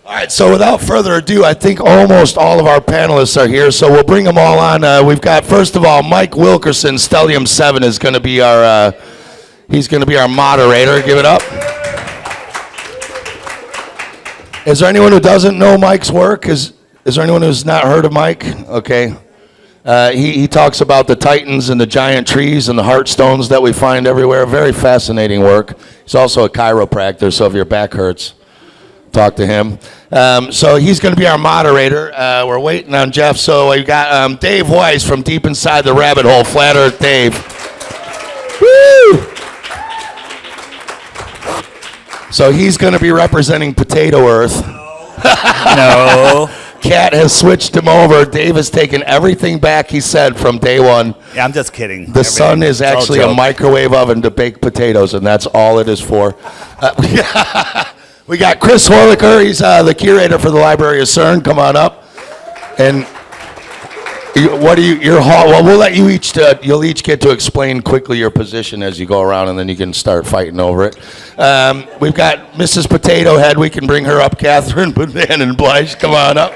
All right, so without further ado, I think almost all of our panelists are here, so we'll bring them all on. We've got, first of all, Mike Wilkerson, Stellium 7 is going to be our, he's going to be our moderator. Give it up. Is there anyone who doesn't know Mike's work? Is there anyone who's not heard of Mike? Okay. He talks about the titans and the giant trees and the heartstones that we find everywhere. Very fascinating work. He's also a chiropractor, so if your back hurts, talk to him. So he's going to be our moderator. We're waiting on Jeff. So we got Dave Weiss from deep inside the rabbit hole, Flat Earth Dave. Woo! So he's going to be representing Potato Earth. No. Cat has switched him over. Dave has taken everything back he said from day one. Yeah, I'm just kidding. The sun is actually a microwave oven to bake potatoes, and that's all it is for. We got Chris Horlicker. He's the curator for the Library of CERN. Come on up. And what are you? Well, we'll let you each. You'll each get to explain quickly your position as you go around, and then you can start fighting over it. We've got Mrs. Potato Head. We can bring her up. Catherine Van Blyche. Come on up.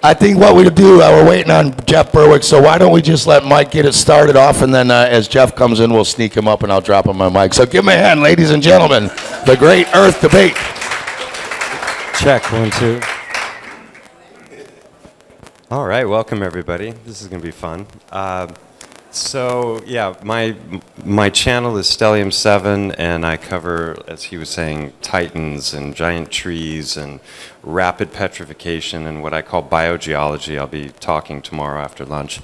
I think what we'll do, we're waiting on Jeff Berwick, so why don't we just let Mike get it started off, and then as Jeff comes in, we'll sneak him up, and I'll drop him my mic. So give him a hand, ladies and gentlemen, the Great Earth Debate. Check, 1, 2. All right, welcome everybody. This is going to be fun. So yeah, my channel is Stellium 7, and I cover, as he was saying, titans and giant trees and rapid petrification and what I call biogeology. I'll be talking tomorrow after lunch.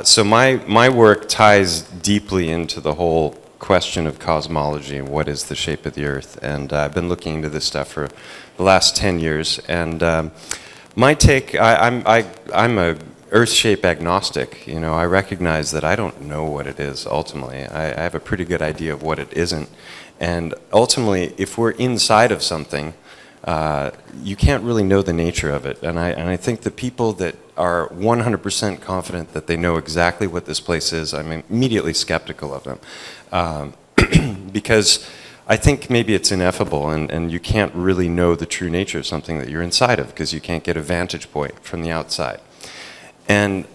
So my work ties deeply into the whole question of cosmology and what is the shape of the Earth. And I've been looking into this stuff for the last 10 years. And my take, I'm a Earth shape agnostic. You know, I recognize that I don't know what it is ultimately. I have a pretty good idea of what it isn't. And ultimately, if we're inside of something, you can't really know the nature of it. And I think the people that are 100% confident that they know exactly what this place is, I'm immediately skeptical of them. Because I think maybe it's ineffable, and you can't really know the true nature of something that you're inside of, because you can't get a vantage point from the outside. And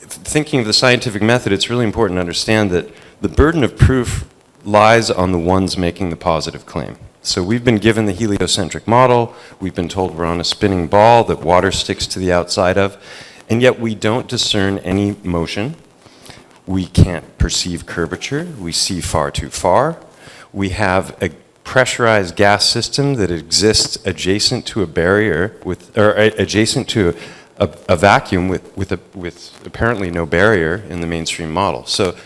thinking of the scientific method, it's really important to understand that the burden of proof lies on the ones making the positive claim. So we've been given the heliocentric model, we've been told we're on a spinning ball that water sticks to the outside of, and yet we don't discern any motion, we can't perceive curvature, we see far too far, we have a pressurized gas system that exists adjacent to a barrier, adjacent to a vacuum with apparently no barrier in the mainstream model. So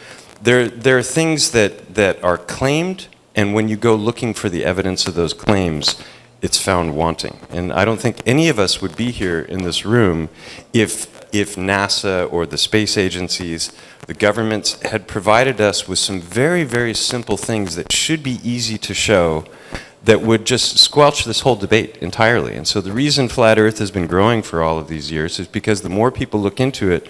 there are things that are claimed, and when you go looking for the evidence of those claims, it's found wanting. And I don't think any of us would be here in this room if NASA or the space agencies, the governments had provided us with some very, very simple things that should be easy to show that would just squelch this whole debate entirely. And so the reason Flat Earth has been growing for all of these years is because the more people look into it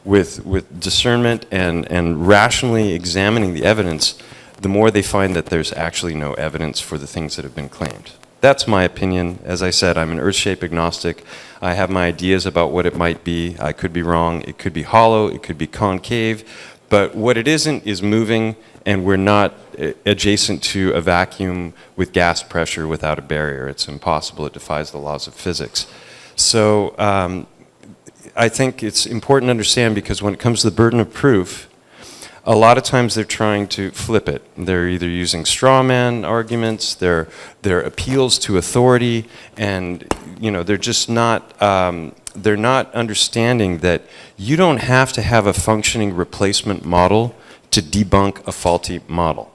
with discernment and rationally examining the evidence, the more they find that there's actually no evidence for the things that have been claimed. That's my opinion. As I said, I'm an Earth shape agnostic. I have my ideas about what it might be. I could be wrong. It could be hollow. It could be concave. But what it isn't is moving, and we're not adjacent to a vacuum with gas pressure without a barrier. It's impossible. It defies the laws of physics. So I think it's important to understand, because when it comes to the burden of proof, a lot of times they're trying to flip it. They're either using straw man arguments, they're appeals to authority, and you know, they're just not they're not understanding that you don't have to have a functioning replacement model to debunk a faulty model,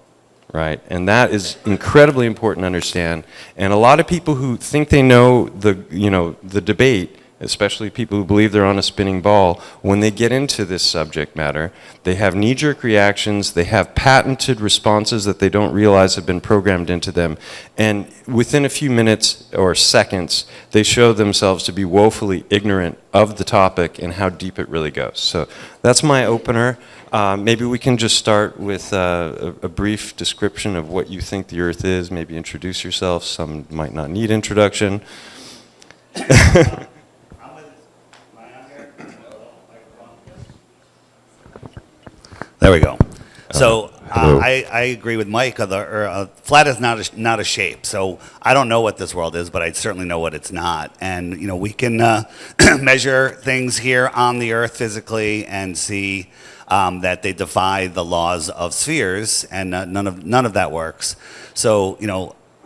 right? And that is incredibly important to understand. And a lot of people who think they know the debate especially people who believe they're on a spinning ball, when they get into this subject matter, they have knee-jerk reactions, they have patented responses that they don't realize have been programmed into them, and within a few minutes or seconds, they show themselves to be woefully ignorant of the topic and how deep it really goes. So that's my opener. Maybe we can just start with a brief description of what you think the Earth is, maybe introduce yourself. Some might not need introduction. There we go. So I agree with Mike. Flat is not a shape. So I don't know what this world is, but I certainly know what it's not. And we can measure things here on the Earth physically and see that they defy the laws of spheres, and none of that works. So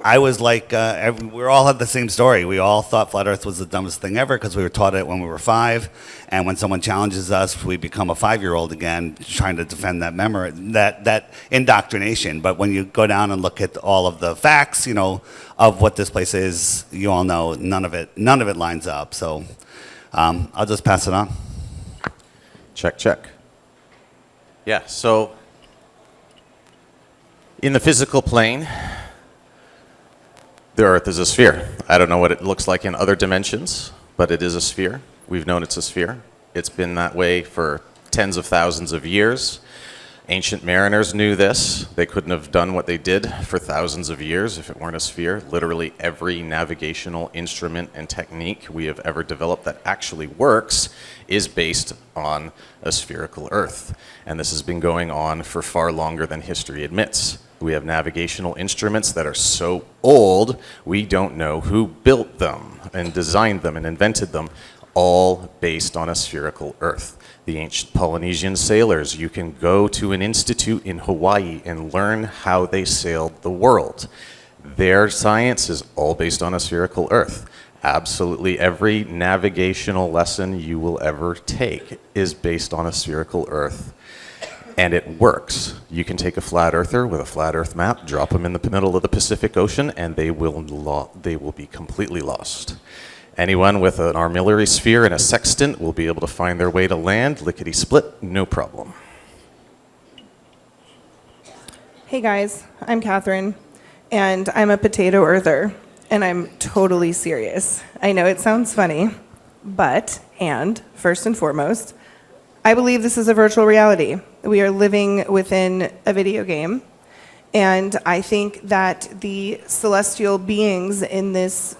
I was like, we all had the same story. We all thought flat Earth was the dumbest thing ever because we were taught it when we were 5. And when someone challenges us, we become a 5-year-old again, trying to defend that memory, that indoctrination. But when you go down and look at all of the facts, of what this place is, you all know none of it lines up. So I'll just pass it on. Check, check. Yeah, so in the physical plane, the Earth is a sphere. I don't know what it looks like in other dimensions, but it is a sphere. We've known it's a sphere. It's been that way for tens of thousands of years. Ancient mariners knew this. They couldn't have done what they did for thousands of years if it weren't a sphere. Literally every navigational instrument and technique we have ever developed that actually works is based on a spherical Earth. And this has been going on for far longer than history admits. We have navigational instruments that are so old, we don't know who built them and designed them and invented them, all based on a spherical Earth. The ancient Polynesian sailors, you can go to an institute in Hawaii and learn how they sailed the world. Their science is all based on a spherical Earth. Absolutely every navigational lesson you will ever take is based on a spherical Earth. And it works. You can take a flat earther with a flat Earth map, drop them in the middle of the Pacific Ocean, and they will be completely lost. Anyone with an armillary sphere and a sextant will be able to find their way to land, lickety-split, no problem. Hey guys, I'm Catherine, and I'm a potato earther, and I'm totally serious. I know it sounds funny, but first and foremost, I believe this is a virtual reality. We are living within a video game, and I think that the celestial beings in this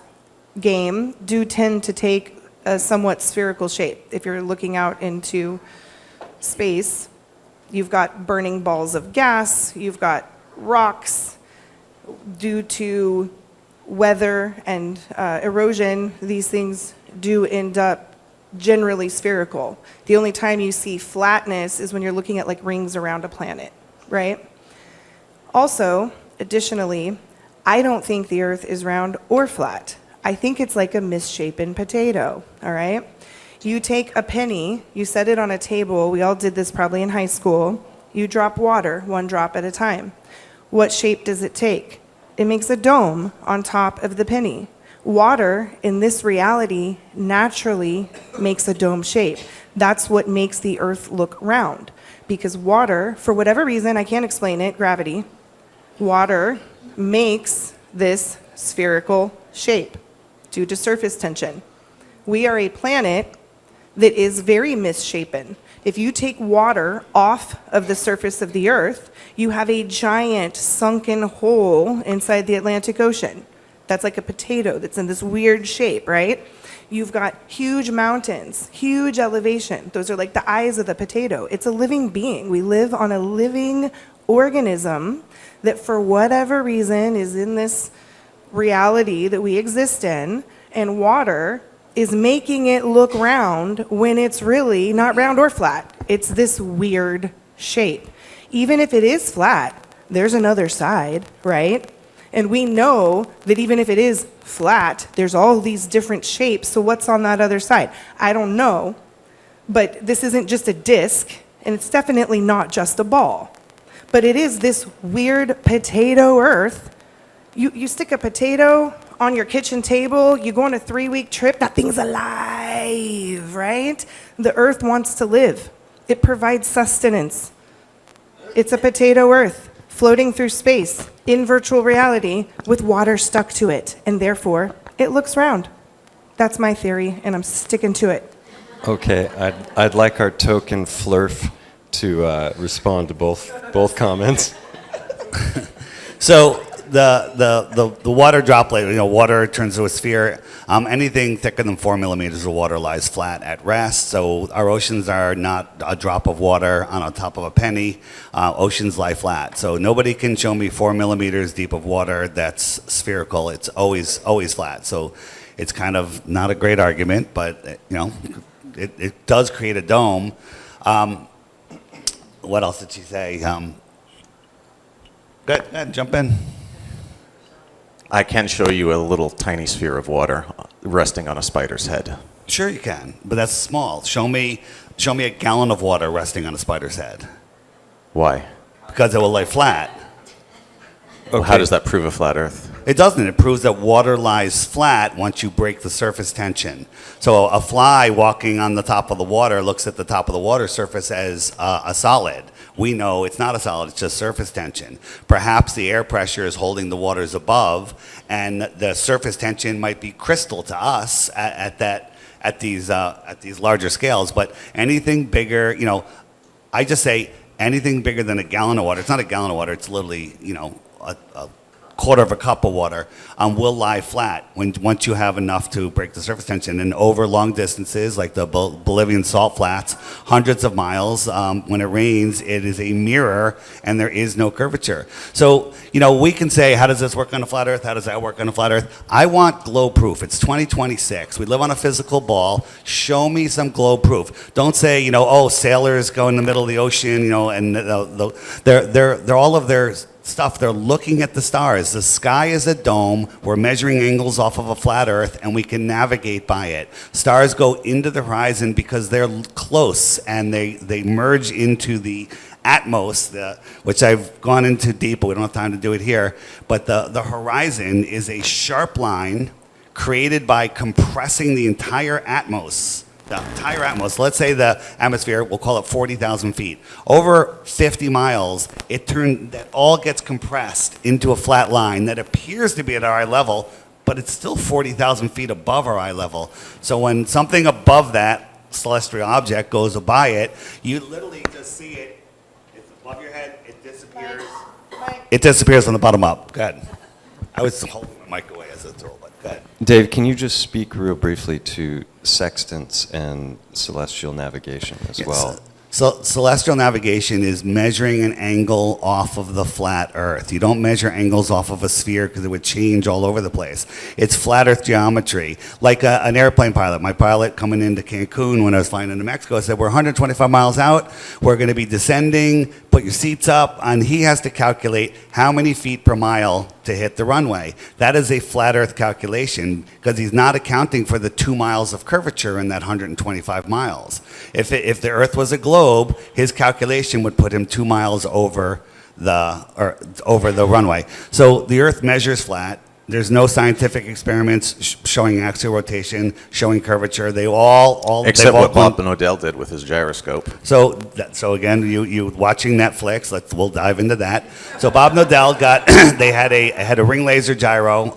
game do tend to take a somewhat spherical shape. If you're looking out into space, you've got burning balls of gas, you've got rocks. Due to weather and erosion, these things do end up generally spherical. The only time you see flatness is when you're looking at like rings around a planet, right? Also, additionally, I don't think the Earth is round or flat. I think it's like a misshapen potato, all right? You take a penny, you set it on a table, we all did this probably in high school, you drop water, 1 drop at a time. What shape does it take? It makes a dome on top of the penny. Water, in this reality, naturally makes a dome shape. That's what makes the Earth look round. Because water, for whatever reason, I can't explain it, gravity, water makes this spherical shape due to surface tension. We are a planet that is very misshapen. If you take water off of the surface of the Earth, you have a giant sunken hole inside the Atlantic Ocean. That's like a potato that's in this weird shape, right? You've got huge mountains, huge elevation. Those are like the eyes of the potato. It's a living being. We live on a living organism that for whatever reason is in this reality that we exist in, and water is making it look round when it's really not round or flat. It's this weird shape. Even if it is flat, there's another side, right? And we know that even if it is flat, there's all these different shapes. So what's on that other side? I don't know, but this isn't just a disc, and it's definitely not just a ball. But it is this weird potato Earth. You stick a potato on your kitchen table, you go on a 3-week trip, that thing's alive, right? The earth wants to live. It provides sustenance. It's a potato earth floating through space in virtual reality with water stuck to it, and therefore it looks round. That's my theory, and I'm sticking to it. Okay, I'd like our token Flurf to respond to both comments. So the water droplet, water turns to a sphere. Anything thicker than 4 millimeters of water lies flat at rest. So our oceans are not a drop of water on top of a penny. Oceans lie flat. So nobody can show me 4 millimeters deep of water that's spherical. It's always flat. So it's kind of not a great argument, but it does create a dome. What else did she say? Go ahead, jump in. I can show you a little tiny sphere of water resting on a spider's head. Sure you can, but that's small. Show me a gallon of water resting on a spider's head. Why? Because it will lay flat. Well, how does that prove a flat Earth? It doesn't. It proves that water lies flat once you break the surface tension. So a fly walking on the top of the water looks at the top of the water surface as a solid. We know it's not a solid, it's just surface tension. Perhaps the air pressure is holding the waters above, and the surface tension might be crystal to us at these larger scales. But anything bigger, I just say anything bigger than a gallon of water. It's not a gallon of water. It's literally, a quarter of a cup of water will lie flat once you have enough to break the surface tension. And over long distances, like the Bolivian salt flats, hundreds of miles, when it rains, it is a mirror and there is no curvature. So, we can say, how does this work on a flat Earth? How does that work on a flat Earth? I want globe proof. It's 2026. We live on a physical ball. Show me some globe proof. Don't say, sailors go in the middle of the ocean, and they're all of their stuff. They're looking at the stars. The sky is a dome. We're measuring angles off of a flat Earth, and we can navigate by it. Stars go into the horizon because they're close, and they merge into the Atmos, which I've gone into deep, but we don't have time to do it here. But the horizon is a sharp line created by compressing the entire Atmos. The entire Atmos, let's say the atmosphere, we'll call it 40,000 feet. Over 50 miles, that all gets compressed into a flat line that appears to be at our eye level, but it's still 40,000 feet above our eye level. So when something above that celestial object goes by it, you literally just see it. It's above your head, it disappears. It disappears from the bottom up. Go ahead. I was holding my mic away as a throw, but go ahead. Dave, can you just speak real briefly to sextants and celestial navigation as well? So celestial navigation is measuring an angle off of the flat Earth. You don't measure angles off of a sphere because it would change all over the place. It's flat Earth geometry. Like an airplane pilot. My pilot coming into Cancun when I was flying into Mexico said, we're 125 miles out. We're going to be descending. Put your seats up. And he has to calculate how many feet per mile to hit the runway. That is a flat Earth calculation because he's not accounting for the 2 miles of curvature in that 125 miles. If the Earth was a globe, his calculation would put him 2 miles over the runway. So the Earth measures flat. There's no scientific experiments showing axial rotation, showing curvature. They all except what Bob Nodell did with his gyroscope. So again, you watching Netflix. We'll dive into that. So Bob Nodell they had a ring laser gyro,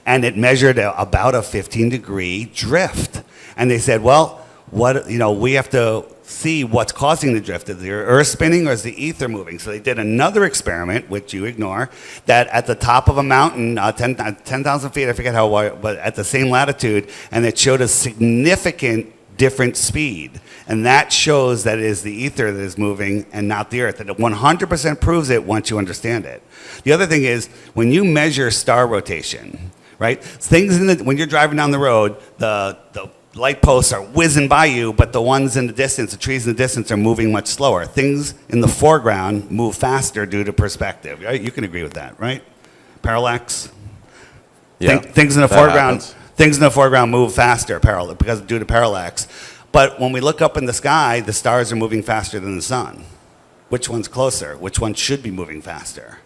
and it measured about a 15-degree drift. And they said, well, we have to see what's causing the drift. Is the Earth spinning or is the ether moving? So they did another experiment, which you ignore, that at the top of a mountain, 10,000 feet, I forget how wide, but at the same latitude, and it showed a significant different speed. And that shows that it is the ether that is moving and not the Earth. And it 100% proves it once you understand it. The other thing is, when you measure star rotation, right? When you're driving down the road, the light posts are whizzing by you, but the ones in the distance, the trees in the distance, are moving much slower. Things in the foreground move faster due to perspective. Right? You can agree with that, right? Parallax. Yeah, things in the foreground. Happens. Things in the foreground move faster due to parallax. But when we look up in the sky, the stars are moving faster than the sun. Which one's closer? Which one should be moving faster?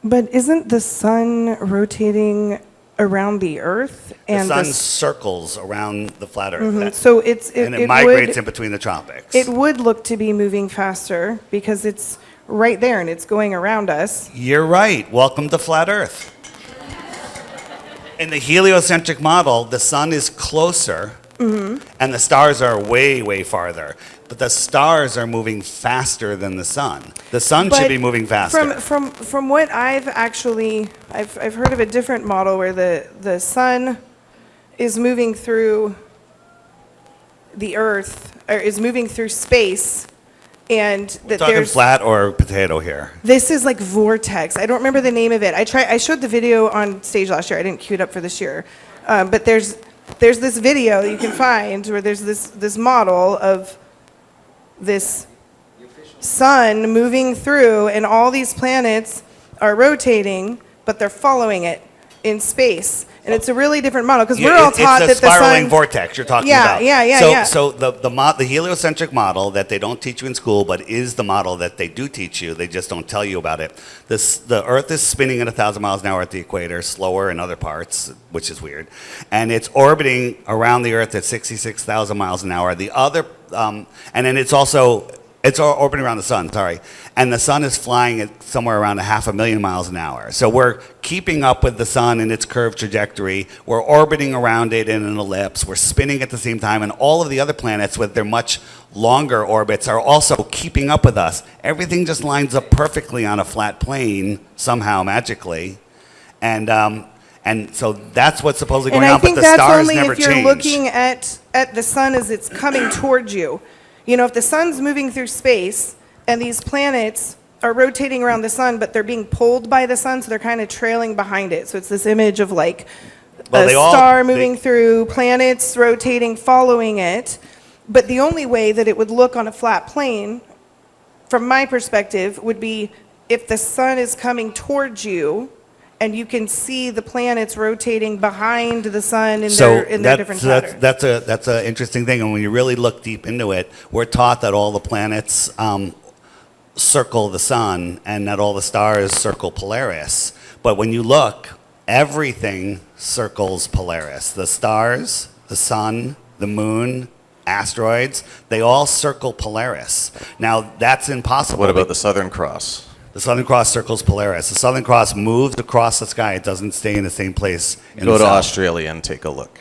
But isn't the sun rotating around the Earth? The And sun s- circles around the flat Earth. That- so it and it it migrates in would between the tropics. it would look to be moving faster because it's right there and it's going around us. You're right. Welcome to flat Earth. In the heliocentric model, the sun is closer and the stars are way, way farther. But the stars are moving faster than the sun. The sun should But be moving faster. From what I've heard of a different model where the sun is moving through the Earth or is moving through space, and that Talking there's flat or potato here. this is like vortex. I don't remember the name of it. I showed the video on stage last year. I didn't queue it up for this year, but there's this video you can find where there's this model of this sun moving through, and all these planets are rotating, but they're following it in space. And it's a really different model because we're all taught it's that the the spiraling sun. vortex you're talking Yeah, about. yeah, so, yeah. So the heliocentric model that they don't teach you in school, but is the model that they do teach you. They just don't tell you about it. The Earth is spinning at 1,000 miles an hour at the equator, slower in other parts, which is weird, and it's orbiting around the Earth at 66,000 miles an hour. The other, and then it's orbiting around the sun, sorry. And the sun is flying at somewhere around 500,000 miles an hour. So we're keeping up with the sun in its curved trajectory. We're orbiting around it in an ellipse. We're spinning at the same time. And all of the other planets with their much longer orbits are also keeping up with us. Everything just lines up perfectly on a flat plane, somehow, magically. And so that's what's supposedly And going I on, but think the that's stars only never if you're change. looking at the sun as it's coming towards you. You know, if the sun's moving through space and these planets are rotating around the sun, but they're being pulled by the sun, so they're kind of trailing behind it. So it's this image of like Well, a they all- star they- moving through, planets rotating, following it. But the only way that it would look on a flat plane, from my perspective, would be if the sun is coming towards you and you can see the planets rotating behind the sun in their different patterns. That's an interesting thing, and when you really look deep into it, we're taught that all the planets circle the sun and that all the stars circle Polaris. But when you look, everything circles Polaris. The stars, the sun, the moon, asteroids, they all circle Polaris. Now, that's impossible. What about the Southern Cross? The Southern Cross circles Polaris. The Southern Cross moves across the sky. It doesn't stay in the same place. Go to Australia and take a look.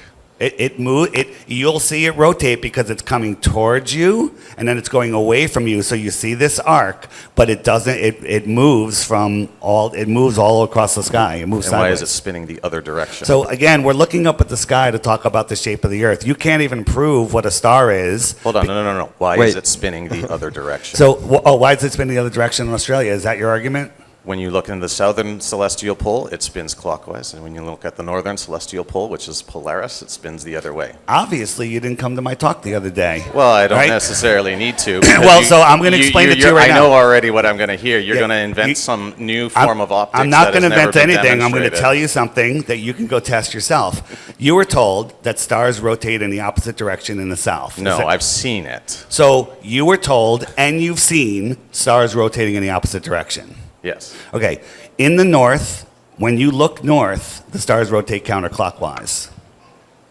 You'll see it rotate because it's coming towards you and then it's going away from you. So you see this arc, but it doesn't. It moves all across the sky. It moves And why sideways. is it spinning the other direction? So again, we're looking up at the sky to talk about the shape of the Earth. You can't even prove what a star is. Hold on, no. Why Wait. is it spinning the other direction? So why is it spinning the other direction in Australia? Is that your argument? When you look in the southern celestial pole, it spins clockwise. And when you look at the northern celestial pole, which is Polaris, it spins the other way. Obviously, you didn't come to my talk the other day. Well, I don't right? necessarily need to. Well, so I'm gonna explain it to you right I now. know already what I'm going to hear. You're Yeah, going to invent you- some new form of optics. I'm not that going to has never invent been anything. I'm going to demonstrated. tell you something that you can go test yourself. You were told that stars rotate in the opposite direction in the south. Is No, that- I've seen it. So you were told and you've seen stars rotating in the opposite direction. Yes. Okay. In the north, when you look north, the stars rotate counterclockwise.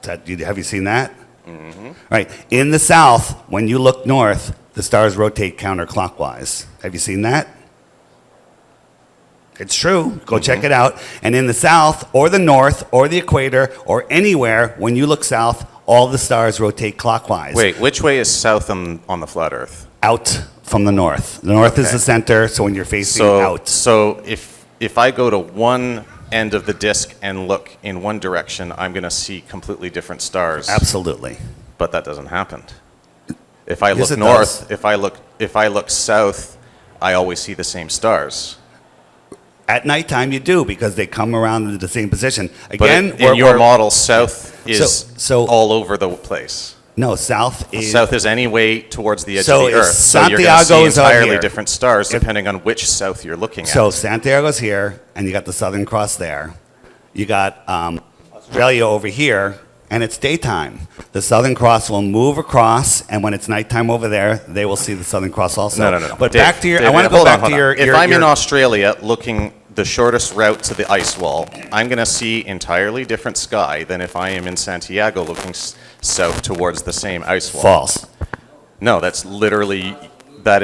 Have you seen that? Mm-hmm. Right. In the south, when you look north, the stars rotate counterclockwise. Have you seen that? It's true. Go check it out. And in the south, or the north, or the equator, or anywhere, when you look south, all the stars rotate clockwise. Wait, which way is south on the flat Earth? Out from the north. The north is Okay. the center, so when you're facing So, out. so if I go to one end of the disk and look in one direction, I'm going to see completely different stars. Absolutely. But that doesn't happen. If I Yes, look it north, does. if I look south, I always see the same stars. At nighttime, you do because they come around into the same position. But Again, in your model, south is so- all over the place. no, south is South is any way towards the edge So of the if Earth. So you're going to see Santiago's out entirely here- different stars depending on which south you're looking at. So Santiago's here, and you got the Southern Cross there. You got Australia over here, and it's daytime. The Southern Cross will move across, and when it's nighttime over there, they will see the Southern Cross also. No. But Dave, back to your. I Dave, want to go hold on, back to hold on. your. If your- I'm in your- Australia looking the shortest route to the ice wall, I'm going to see entirely different sky than if I am in Santiago looking south towards the same ice wall. False. No, that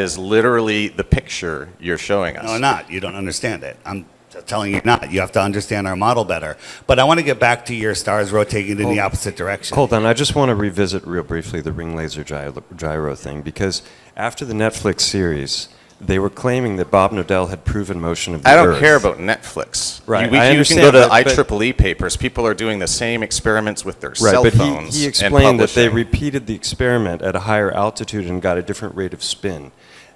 is literally the picture you're showing us. No, not. You don't understand it. I'm telling you not. You have to understand our model better. But I want to get back to your stars rotating in the opposite direction. Hold on, I just want to revisit real briefly the ring laser gyro thing, because after the Netflix series, they were claiming that Bob Nodell had proven motion of the I Earth. don't care about Netflix. Right, You I can understand, go to the but- IEEE papers. People are doing the same experiments with their Right, cell but phones he and explained that they publishing. repeated the experiment at a higher altitude and got a different rate of spin.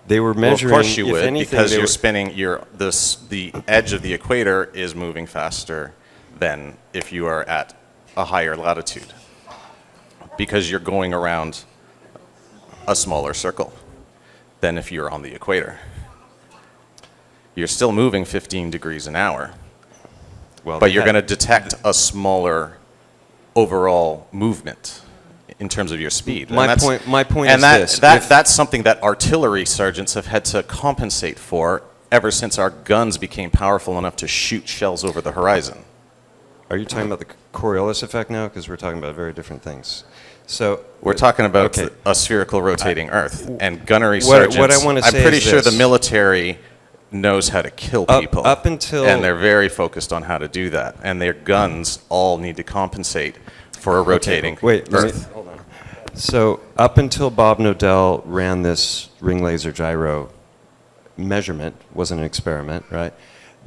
They were Well, measuring, of course you if would, anything, because they you're were- spinning. The edge of the equator is moving faster than if you are at a higher latitude, because you're going around a smaller circle than if you're on the equator. You're still moving 15 degrees an hour, well, but they you're had- going to detect a smaller overall movement in terms of your speed. My And point and is that, this, That, if- that's something that artillery sergeants have had to compensate for ever since our guns became powerful enough to shoot shells over the horizon. Are you talking about the Coriolis effect now? Because we're talking about very different things. So We're talking about okay. a spherical rotating Earth, and gunnery What I sergeants. wanna I'm say pretty is sure the this. military knows how to kill Up- people. up until- and they're very focused on how to do that, and their guns all need to compensate for a rotating Wait, let me- Earth. hold on. So up until Bob Nodell ran this ring laser gyro measurement, wasn't an experiment, right?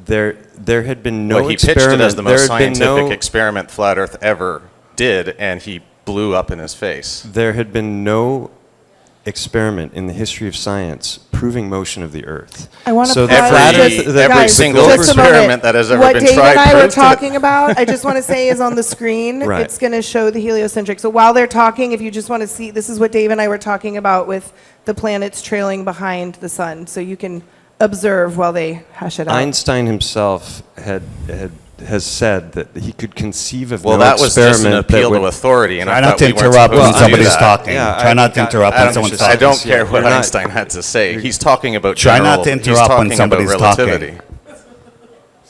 There had been no Well, he pitched experiment. it as the there most had been scientific no, experiment Flat Earth ever did, and he blew up in his face. There had been no experiment in the history of science proving motion of the Earth. I want to So pause. the flat Every- Earth, every guys, single just a moment. experiment that has ever what been Dave tried and I were proved it. talking about, I just want to say, is on the screen. Right. It's going to show the heliocentric. So while they're talking, if you just want to see, this is what Dave and I were talking about with the planets trailing behind the sun. So you can observe while they hash it out. Einstein himself has said that he could conceive of Well, no that was experiment just an that appeal would, to authority, and Try I not thought to we weren't interrupt when supposed to do somebody's that. talking. Yeah, Try I not to think interrupt when someone's just- I talking. don't care what You're not- Einstein had to say. He's talking about Try general, not to he's interrupt when talking somebody's about talking. relativity.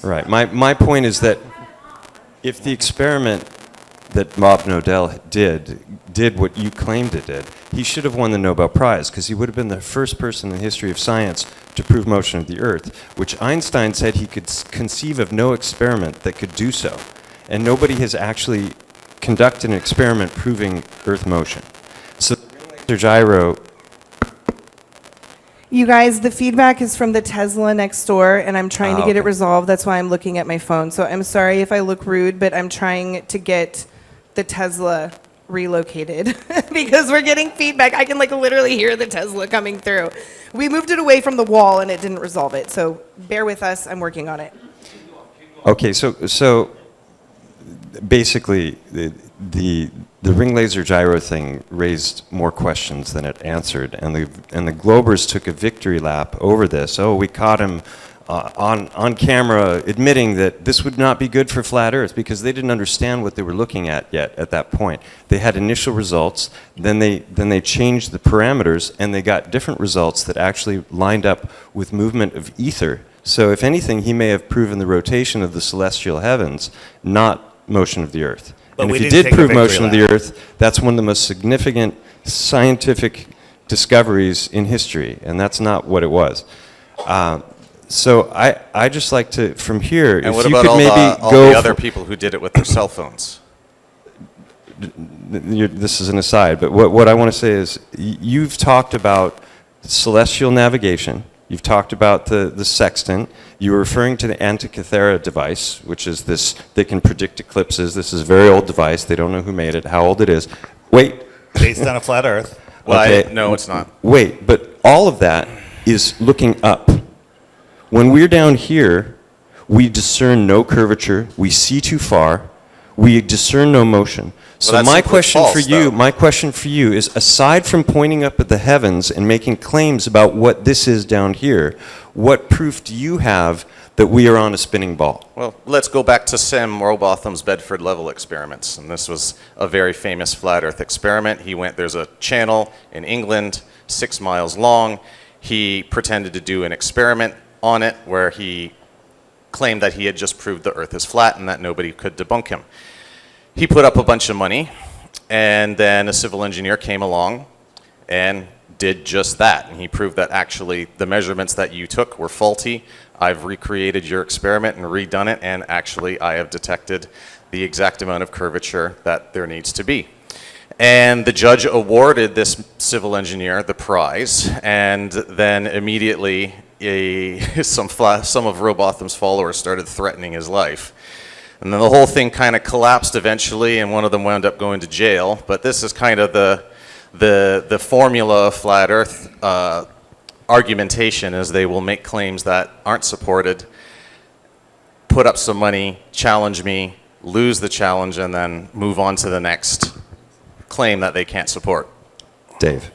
Right. My point is that if the experiment that Bob Nodell did what you claimed it did, he should have won the Nobel Prize, because he would have been the first person in the history of science to prove motion of the Earth, which Einstein said he could conceive of no experiment that could do so. And nobody has actually conducted an experiment proving Earth motion. So the gyro. You guys, the feedback is from the Tesla next door, and I'm trying to get it Okay. resolved. That's why I'm looking at my phone. So I'm sorry if I look rude, but I'm trying to get the Tesla relocated because we're getting feedback. I can like literally hear the Tesla coming through. We moved it away from the wall, and it didn't resolve it. So bear with us. I'm working on it. Okay, so basically, the ring laser gyro thing raised more questions than it answered, and the Globers took a victory lap over this. Oh, we caught him on camera admitting that this would not be good for flat Earth, because they didn't understand what they were looking at yet at that point. They had initial results, then they changed the parameters, and they got different results that actually lined up with movement of ether. So if anything, he may have proven the rotation of the celestial heavens, not motion of the Earth. But And we if he didn't did take a prove victory motion of the lap. Earth, that's one of the most significant scientific discoveries in history, and that's not what it was. So I just like to, from here, And if what you about could all, maybe all go the other for- people who did it with their cell phones? this is an aside, but what I want to say is you've talked about celestial navigation, you've talked about the sextant, you were referring to the Antikythera device, which is this, they can predict eclipses. This is a very old device. They don't know who made it, how old it is. Wait. Based on a flat Earth. Well, Okay. no, it's not. Wait, but all of that is looking up. When we're down here, we discern no curvature, we see too far, we discern no motion. So that's my simply question false, for you, though. my question for you is, aside from pointing up at the heavens and making claims about what this is down here, what proof do you have that we are on a spinning ball? Well, let's go back to Sam Rowbotham's Bedford level experiments. And this was a very famous flat Earth experiment. There's a channel in England, 6 miles long. He pretended to do an experiment on it where he claimed that he had just proved the Earth is flat and that nobody could debunk him. He put up a bunch of money, and then a civil engineer came along and did just that. And he proved that actually the measurements that you took were faulty. I've recreated your experiment and redone it, and actually I have detected the exact amount of curvature that there needs to be. And the judge awarded this civil engineer the prize, and then immediately some of Rowbotham's followers started threatening his life. And then the whole thing kind of collapsed eventually, and one of them wound up going to jail. But this is kind of the formula of flat Earth argumentation, is they will make claims that aren't supported, put up some money, challenge me, lose the challenge, and then move on to the next claim that they can't support. Dave.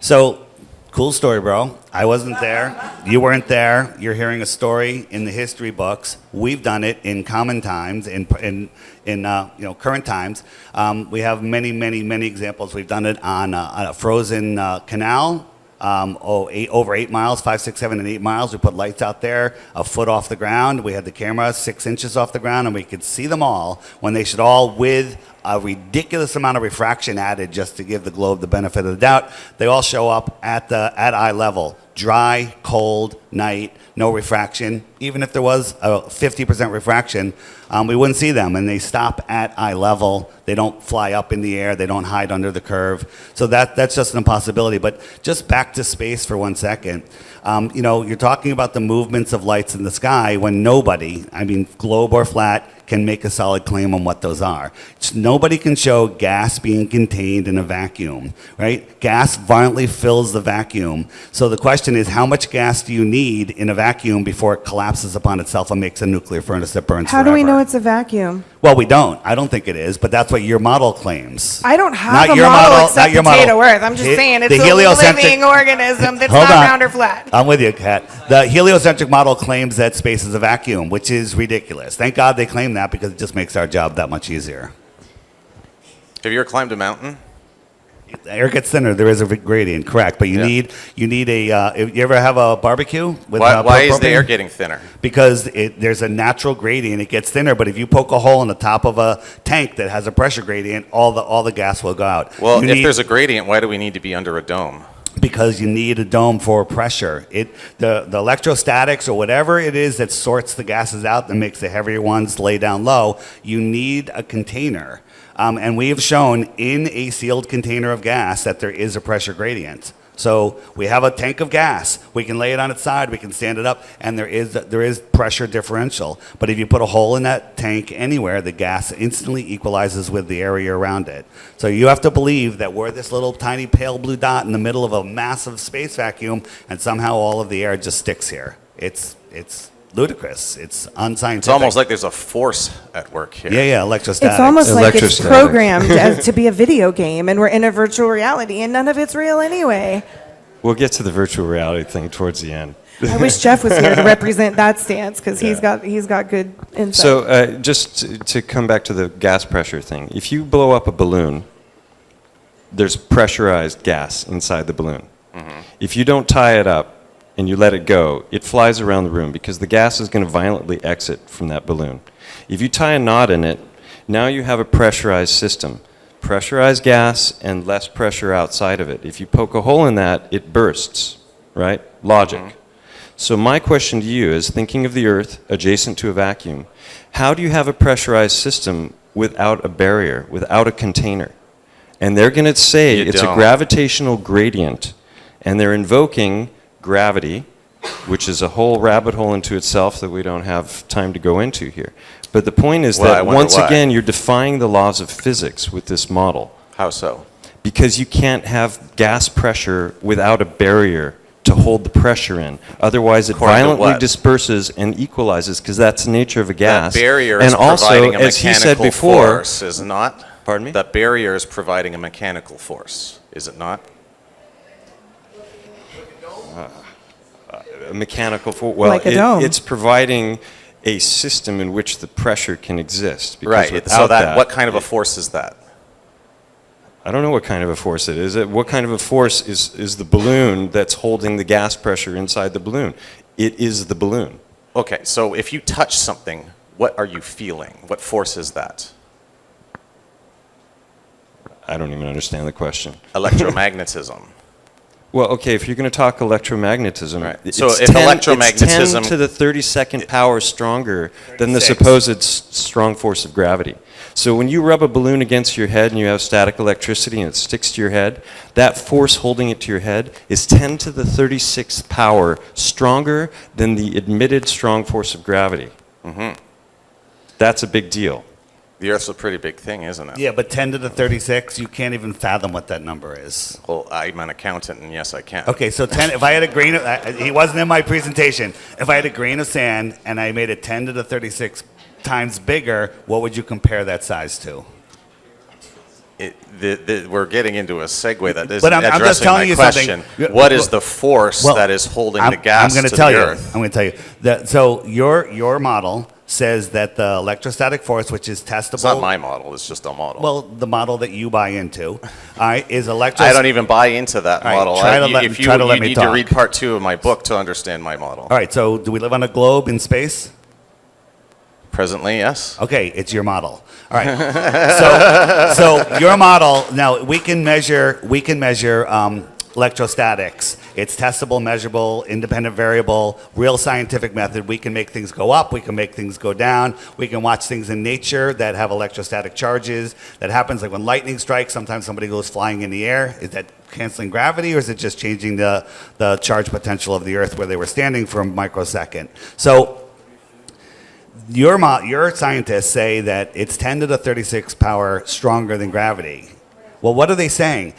So, cool story, bro. I wasn't there. You weren't there. You're hearing a story in the history books. We've done it in common times, in current times. We have many examples. We've done it on a frozen canal. Over 8 miles, 5, 6, 7, and 8 miles. We put lights out there a foot off the ground. We had the camera 6 inches off the ground, and we could see them all when they should all, with a ridiculous amount of refraction added just to give the globe the benefit of the doubt, they all show up at eye level. Dry, cold, night, no refraction. Even if there was a 50% refraction, we wouldn't see them, and they stop at eye level. They don't fly up in the air. They don't hide under the curve. So that's just an impossibility. But just back to space for 1 second. You're talking about the movements of lights in the sky when nobody, globe or flat, can make a solid claim on what those are. Nobody can show gas being contained in a vacuum, right? Gas violently fills the vacuum. So the question is, how much gas do you need in a vacuum before it collapses upon itself and makes a nuclear furnace that burns How forever? do we know it's a vacuum? Well, we don't. I don't think it is, but that's what your model claims. I don't have Not a your model model, except not your potato model. Earth. I'm just saying it's The a heliocentric- living organism that's Hold not on. round or flat. I'm with you, Kat. The heliocentric model claims that space is a vacuum, which is ridiculous. Thank God they claim that, because it just makes our job that much easier. Have you ever climbed a mountain? Air gets thinner. There is a gradient, correct? But you need a. You ever have a barbecue? With, Why is the propane? air getting thinner? Because there's a natural gradient. It gets thinner, but if you poke a hole in the top of a tank that has a pressure gradient, all the gas will go out. Well, if there's a gradient, why do we need to be under a dome? Because you need a dome for pressure. The electrostatics or whatever it is that sorts the gases out and makes the heavier ones lay down low, you need a container. And we have shown in a sealed container of gas that there is a pressure gradient. So we have a tank of gas. We can lay it on its side. We can stand it up, and there is pressure differential. But if you put a hole in that tank anywhere, the gas instantly equalizes with the area around it. So you have to believe that we're this little tiny pale blue dot in the middle of a massive space vacuum, and somehow all of the air just sticks here. It's ludicrous. It's unscientific. It's almost like there's a force at work here. Yeah, electrostatics. It's almost like it's Electrostatics. programmed to be a video game, and we're in a virtual reality, and none of it's real anyway. We'll get to the virtual reality thing towards the end. I wish Jeff was here to represent that stance, because he's got good insight. So just to come back to the gas pressure thing, if you blow up a balloon, there's pressurized gas inside the balloon. Mm-hmm. If you don't tie it up and you let it go, it flies around the room because the gas is going to violently exit from that balloon. If you tie a knot in it, now you have a pressurized system. Pressurized gas and less pressure outside of it. If you poke a hole in that, it bursts, right? Logic. Mm-hmm. So my question to you is, thinking of the Earth adjacent to a vacuum, how do you have a pressurized system without a barrier, without a container? And they're going to say it's a gravitational gradient, and they're invoking gravity, which is a whole rabbit hole into itself that we don't have time to go into here. But the point is that once again, you're defying the laws of physics with this model. How so? Because you can't have gas pressure without a barrier to hold the pressure in. Otherwise, it violently disperses and equalizes, because that's the nature of a gas. That barrier and is also, providing a as he said mechanical before, force, is it not? Pardon me? That barrier is providing a mechanical force, is it not? A mechanical force. Well, Like a dome. it's providing a system in which the pressure can exist. Because Right. without So what kind of a force is that? I don't know what kind of a force it is. What kind of a force is the balloon that's holding the gas pressure inside the balloon? It is the balloon. Okay, so if you touch something, what are you feeling? What force is that? I don't even understand the question. Electromagnetism. Well, okay, if you're going to talk electromagnetism, Right. it's So if 10 electromagnetism- it's 10 to the 32nd power stronger than the 36. supposed strong force of gravity. So when you rub a balloon against your head and you have static electricity and it sticks to your head, that force holding it to your head is 10 to the 36th power stronger than the admitted strong force of gravity. That's a big deal. The Earth's a pretty big thing, isn't it? Yeah, but 10 to the 36, you can't even fathom what that number is. Well, I'm an accountant, and yes, I can. Okay, so 10, if I had a grain of, he wasn't in my presentation. If I had a grain of sand and I made it 10 to the 36 times bigger, what would you compare that size to? We're getting into a segue that isn't But I'm just addressing telling my you question. something. What is the force Well, that is holding I'm, the gas I'm to gonna tell the you. Earth? I'm going to tell you that. So your model says that the electrostatic force, which is testable. It's not my model. It's just a model. Well, the model that you buy into, all right, is I don't even buy into that All right, model. try to You- let- if you, try to let you me need talk. to read part 2 of my book to understand my model. All right. So do we live on a globe in space? Presently, yes. Okay, it's your model. All right. So your model. Now we can measure. Electrostatics. It's testable, measurable, independent variable, real scientific method. We can make things go up. We can make things go down. We can watch things in nature that have electrostatic charges. That happens like when lightning strikes. Sometimes somebody goes flying in the air. Is that canceling gravity, or is it just changing the charge potential of the Earth where they were standing for a microsecond? So your scientists say that it's 10 to the 36 power stronger than gravity. Well, what are they saying?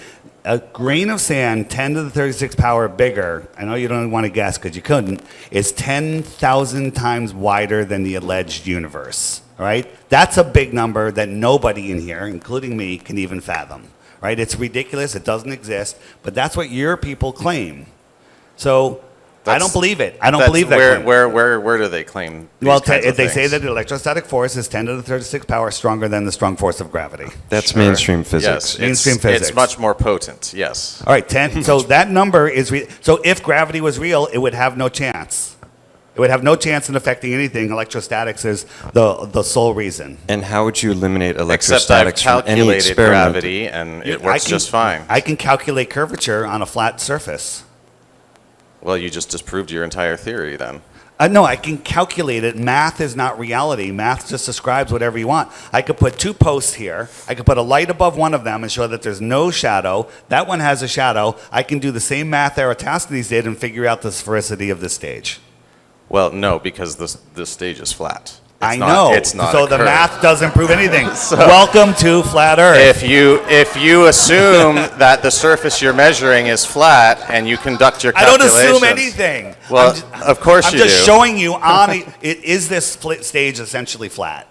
A grain of sand, 10 to the 36 power bigger, I know you don't want to guess because you couldn't, is 10,000 times wider than the alleged universe, all right? That's a big number that nobody in here, including me, can even fathom, right? It's ridiculous. It doesn't exist, but that's what your people claim. So I don't believe it. I don't believe that claim. Where do they claim these Well, kinds of they say things? that the electrostatic force is 10 to the 36 power stronger than the strong force of gravity. That's Sure. mainstream physics. Yes, Mainstream physics. It's much more potent, yes. All right, 10. So that number is so if gravity was real, it would have no chance. It would have no chance in affecting anything. Electrostatics is the sole reason. And how would you eliminate Except I've electrostatics from any calculated experiment? gravity, and it I works can- just fine. I can calculate curvature on a flat surface. Well, you just disproved your entire theory then. No, I can calculate it. Math is not reality. Math just describes whatever you want. I could put two posts here. I could put a light above one of them and show that there's no shadow. That one has a shadow. I can do the same math Eratosthenes did and figure out the sphericity of the stage. Well, no, because the stage is flat. I know. It's not so a the curve. math doesn't prove anything. Welcome to Flat Earth. If you assume that the surface you're measuring is flat and you conduct your I don't calculations... assume anything. Well, of course I'm you just do. showing you is this stage essentially flat?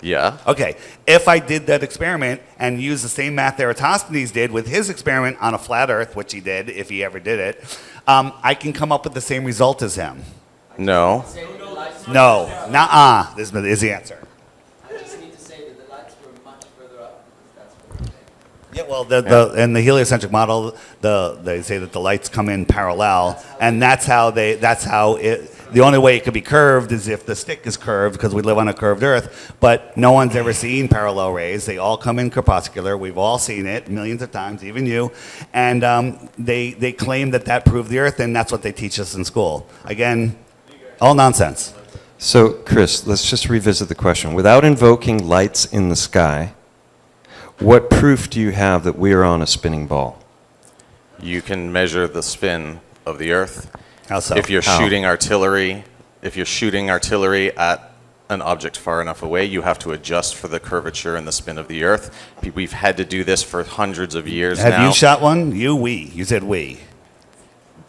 Yeah. Okay, if I did that experiment and used the same math Eratosthenes did with his experiment on a flat Earth, which he did, if he ever did it, I can come up with the same result as him. No. No, nuh-uh, this is the answer. I just need to say that the lights were much further up. That's what I'm saying. Yeah, well, in the heliocentric model, they say that the lights come in parallel, and that's how it. The only way it could be curved is if the stick is curved, because we live on a curved Earth. But no one's ever seen parallel rays. They all come in crepuscular. We've all seen it millions of times, even you. And they claim that proved the Earth, and that's what they teach us in school. Again, all nonsense. So, Chris, let's just revisit the question. Without invoking lights in the sky, what proof do you have that we are on a spinning ball? You can measure the spin of the Earth. How so? If you're How? shooting artillery at an object far enough away, you have to adjust for the curvature and the spin of the Earth. We've had to do this for hundreds of years now. Have you shot one? You said we.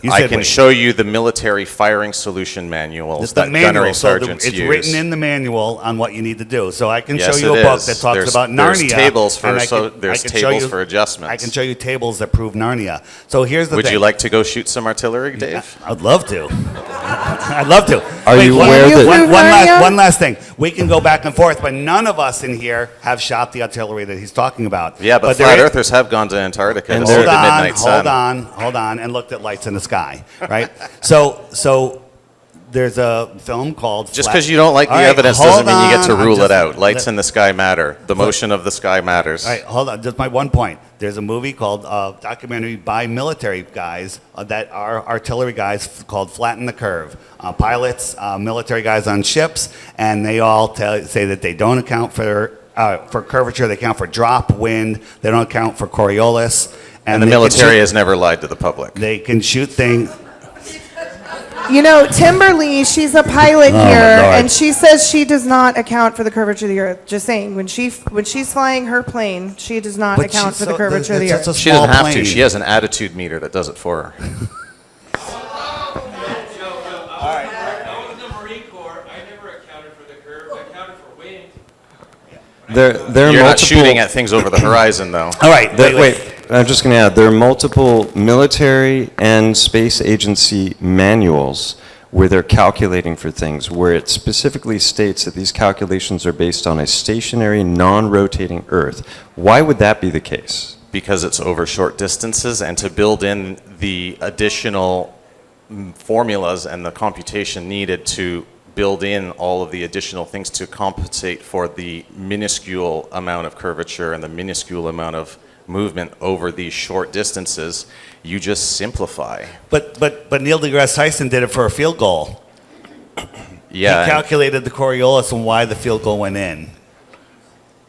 You I said can we. show you the military firing solution manuals It's the that gunnery manual, so sergeants it's use. written in the manual on what you need to do. So I can Yes, show you it a book is. that talks There's- about there's Narnia. tables for and I so- can- there's I can show tables you- for adjustments. I can show you tables that prove Narnia. So here's the Would thing. you like to go shoot some artillery, Dave? I'd love to. I'd love to. Are you one- aware that- one last thing. We can go back and forth, but none of us in here have shot the artillery that he's talking about. Yeah, but there flat is- earthers have gone to Antarctica And to see they're- the midnight sun. hold on, and looked at lights in the sky, right? So there's a film called Just Flat- because you don't like the All right, evidence hold doesn't mean you get to on, I'm rule it just- out. Lights in the sky matter. The motion of the sky matters. All right, hold on. Just my one point. There's a movie called documentary by military guys that are artillery guys called Flatten the Curve. Pilots, military guys on ships, and they all say that they don't account for curvature. They account for drop, wind. They don't account for Coriolis. And the they can military shoot- has never lied to the public. They can shoot things. You know, Timberly, she's a pilot Oh, my here, Lord. and she says she does not account for the curvature of the Earth. Just saying, when she's flying her plane, she does not But account she's for the so- curvature of the that's Earth. such a She doesn't small have to. plane. She has an attitude meter that does it for her. I was in the Marine Corps. I never accounted for the curve. I accounted for wind. There are You're not multiple. shooting at things over the horizon, though. All right, Wait, I'm just going to add, there are multiple military and space agency manuals where they're calculating for things, where it specifically states that these calculations are based on a stationary, non-rotating Earth. Why would that be the case? Because it's over short distances, and to build in the additional formulas and the computation needed to build in all of the additional things to compensate for the minuscule amount of curvature and the minuscule amount of movement over these short distances, you just simplify. But Neil deGrasse Tyson did it for a field goal. Yeah. He calculated the Coriolis and why the field goal went in.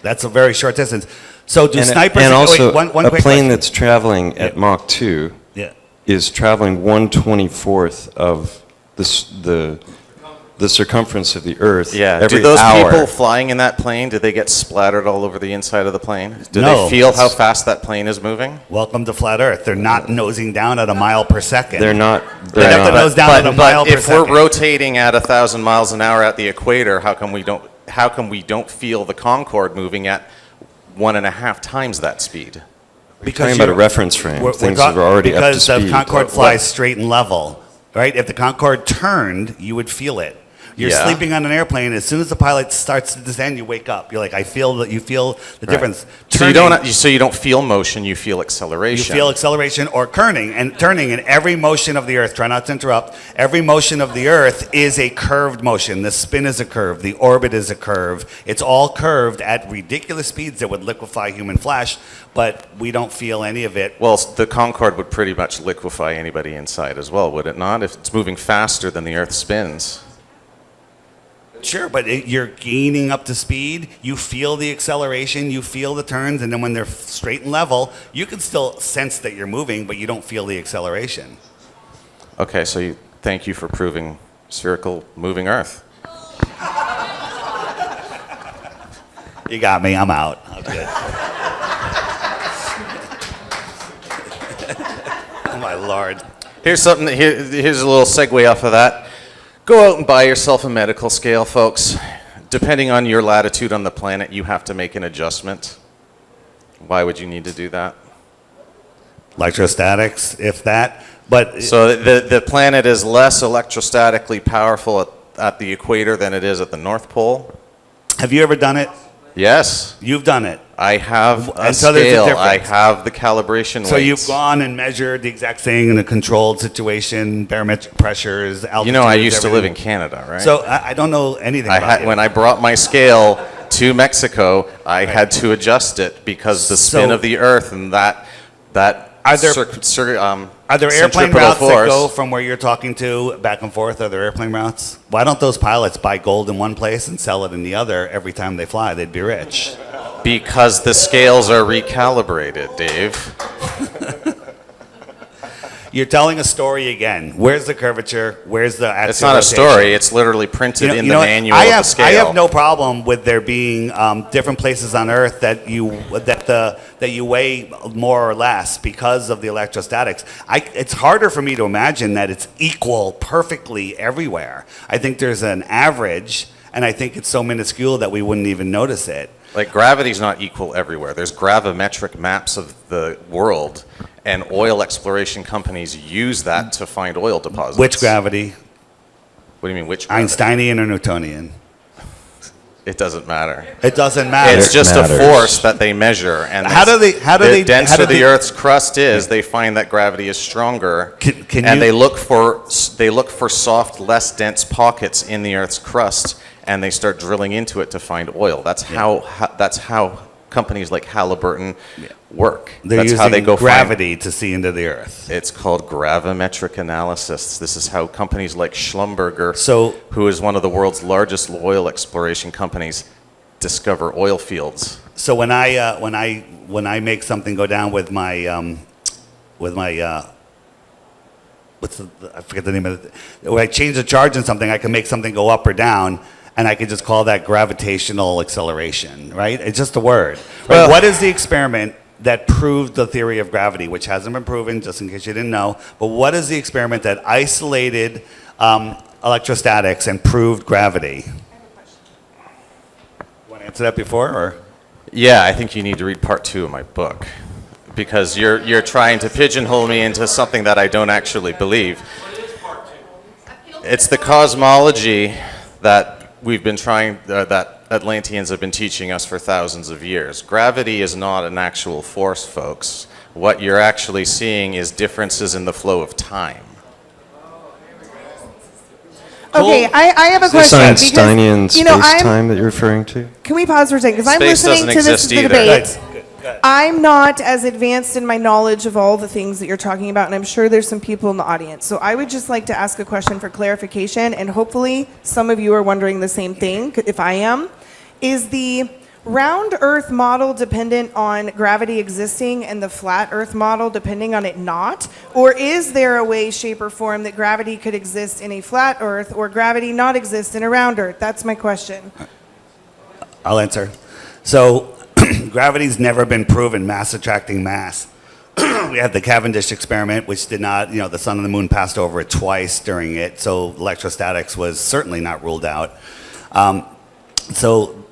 That's a very short distance. So do snipers... and also, wait, one a quick plane question. that's traveling at Yeah. Mach 2 Yeah. is traveling 1/24th of the circumference of the Earth Yeah. every Do those hour. people flying in that plane, did they get splattered all over the inside of the plane? Do No. they feel how fast that plane is moving? Welcome to flat Earth. They're not nosing down at a mile per second. They're not. They They're have to not. nose down at a mile per if second. we're rotating at 1,000 miles an hour at the equator, how come we don't feel the Concorde moving at 1.5 times that speed? Talking about a reference frame. Things talk- that are already up to because the speed. Concorde What- flies straight and level, right? If the Concorde turned, you would feel it. You're Yeah. sleeping on an airplane. As soon as the pilot starts to descend, you wake up. You're like, I feel that. You feel the difference. So you don't feel motion, you feel You acceleration. feel acceleration or turning, and every motion of the Earth. Try not to interrupt. Every motion of the Earth is a curved motion. The spin is a curve. The orbit is a curve. It's all curved at ridiculous speeds that would liquefy human flesh, but we don't feel any of it. Well, the Concorde would pretty much liquefy anybody inside as well, would it not? If it's moving faster than the Earth spins. Sure, but you're gaining up to speed. You feel the acceleration. You feel the turns, and then when they're straight and level, you can still sense that you're moving, but you don't feel the acceleration. Okay, so thank you for proving spherical moving Earth. You got me. I'm out. I'm good. Oh my Lord. Here's here's a little segue off of that. Go out and buy yourself a medical scale, folks. Depending on your latitude on the planet, you have to make an adjustment. Why would you need to do that? Electrostatics, if that. But So the planet is less electrostatically powerful at the equator than it is at the North Pole? have you ever done it? Yes. You've done it. I have a And so there's a scale. difference. I have the calibration weights. So you've gone and measured the exact thing in a controlled situation, barometric pressures, altitudes. You know, I used to live in everything. Canada, right? So I don't know anything about it. When I brought my scale to Mexico, I had to adjust it because the spin So- of the Earth and that Are there- Are there airplane centripetal routes that force. go from where you're talking to back and forth? Are there airplane routes? Why don't those pilots buy gold in one place and sell it in the other every time they fly? They'd be rich. Because the scales are recalibrated, Dave. You're telling a story again. Where's the curvature? Where's the axial It's not a rotation? story. It's literally printed in the what? manual I of have, the scale. I have no problem with there being different places on Earth that you weigh more or less because of the electrostatics. It's harder for me to imagine that it's equal perfectly everywhere. I think there's an average, and I think it's so minuscule that we wouldn't even notice it. Like gravity's not equal everywhere. There's gravimetric maps of the world, and oil exploration companies use that to find oil deposits. Which gravity? What do you mean, which gravity? Einsteinian or Newtonian? It doesn't matter. It doesn't matter. It's just matters. a force that they measure. And How do they- how do the they- denser how do the they- Earth's crust is, they find that gravity is stronger, Can and you- they look for soft, less dense pockets in the Earth's crust, and they start drilling into it to find oil. That's how companies like Halliburton work. They're That's using how they go gravity to see into the earth. It's called gravimetric analysis. This is how companies like Schlumberger, So- who is one of the world's largest oil exploration companies, discover oil fields. So when I make something go down with my I forget the name of it. When I change the charge in something, I can make something go up or down, and I can just call that gravitational acceleration, right? It's just a word. Right? Well- What is the experiment that proved the theory of gravity, which hasn't been proven, just in case you didn't know? But what is the experiment that isolated electrostatics and proved gravity? Want to answer that before, or? Yeah, I think you need to read part 2 of my book, because you're trying to pigeonhole me into something that I don't actually believe. It's the cosmology that we've been that Atlanteans have been teaching us for thousands of years. Gravity is not an actual force, folks. What you're actually seeing is differences in the flow of time. Okay, I have a Is this question. Einsteinian because, you know, space-time that you're referring to? Can we pause for a second? Because I'm Space listening doesn't to this exist the either. debate. I'm not as advanced in my knowledge of all the things that you're talking about, and I'm sure there's some people in the audience. So I would just like to ask a question for clarification, and hopefully some of you are wondering the same thing, if I am. Is the round Earth model dependent on gravity existing and the flat Earth model depending on it not? Or is there a way, shape, or form that gravity could exist in a flat Earth or gravity not exist in a round Earth? That's my question. I'll answer. So, gravity's never been proven, mass attracting mass. We had the Cavendish experiment, which did not, the sun and the moon passed over it twice during it, so electrostatics was certainly not ruled out. So,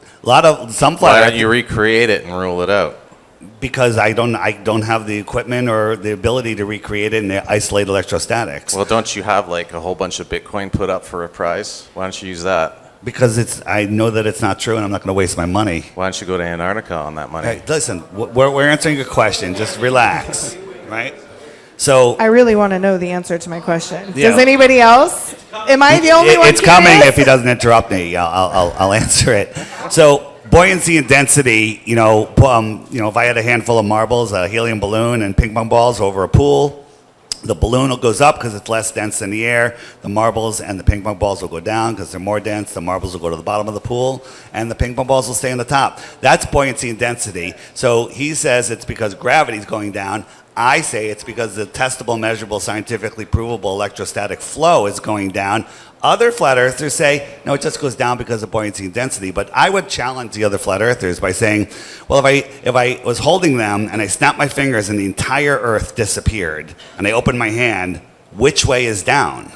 some Why flat don't you recreate it and rule it out? because I don't have the equipment or the ability to recreate it and isolate electrostatics. Well, don't you have like a whole bunch of Bitcoin put up for a prize? Why don't you use that? Because I know that it's not true, and I'm not going to waste my money. Why don't you go to Antarctica on that money? Hey, listen, we're answering a question. Just relax, right? So I really want to know the answer to my question. Yeah. Does anybody else? Am I the only one it's coming curious? if he doesn't interrupt me. I'll answer it. So buoyancy and density. If I had a handful of marbles, a helium balloon, and ping pong balls over a pool, the balloon goes up because it's less dense than the air. The marbles and the ping pong balls will go down because they're more dense. The marbles will go to the bottom of the pool, and the ping pong balls will stay on the top. That's buoyancy and density. So he says it's because gravity's going down. I say it's because the testable, measurable, scientifically provable electrostatic flow is going down. Other flat earthers say, no, it just goes down because of buoyancy and density. But I would challenge the other flat earthers by saying, well, if I was holding them and I snapped my fingers and the entire earth disappeared, and I opened my hand, which way is down?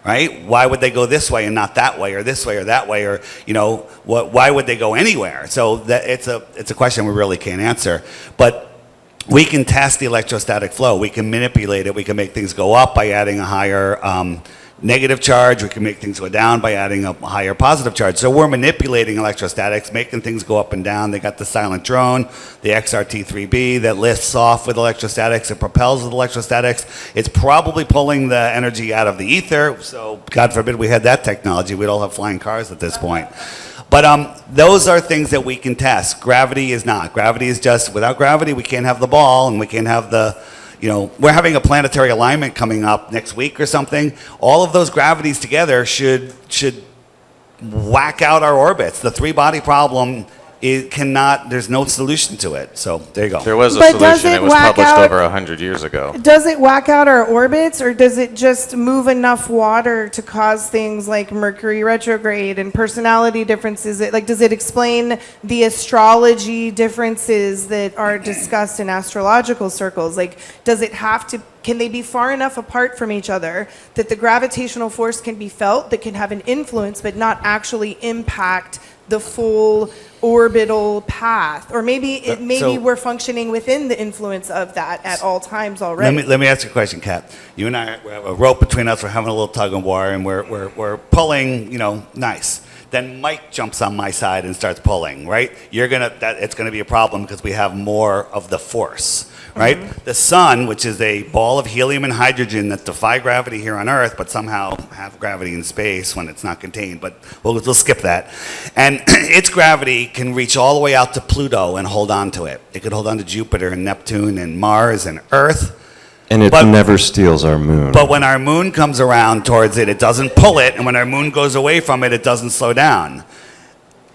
Right? Why would they go this way and not that way, or this way or that way, or why would they go anywhere? So it's a question we really can't answer. But we can test the electrostatic flow. We can manipulate it. We can make things go up by adding a higher negative charge. We can make things go down by adding a higher positive charge. So we're manipulating electrostatics, making things go up and down. They got the silent drone, the XRT-3B that lifts off with electrostatics. It propels with electrostatics. It's probably pulling the energy out of the ether. So God forbid we had that technology. We'd all have flying cars at this point. But those are things that we can test. Gravity is not. Gravity is just, without gravity, we can't have the ball, and we can't have we're having a planetary alignment coming up next week or something. All of those gravities together should whack out our orbits. The three-body problem there's no solution to it. So there you go. There was a But does solution. it It was whack published out- over 100 years ago. Does it whack out our orbits, or does it just move enough water to cause things like Mercury retrograde and personality differences? Does it explain the astrology differences that are discussed in astrological circles? Can they be far enough apart from each other that the gravitational force can be felt, that can have an influence, but not actually impact the full orbital path? Or maybe we're functioning within the influence of that at all times already. Let me ask you a question, Kat. You and I, we have a rope between us. We're having a little tug of war, and we're pulling, nice. then Mike jumps on my side and starts pulling, right? It's gonna be a problem because we have more of the force, right? The sun, which is a ball of helium and hydrogen that defy gravity here on Earth, but somehow have gravity in space when it's not contained, but we'll skip that. And its gravity can reach all the way out to Pluto and hold on to it. It could hold on to Jupiter and Neptune and Mars and Earth. And it But- never steals our moon. But when our moon comes around towards it, it doesn't pull it, and when our moon goes away from it, it doesn't slow down,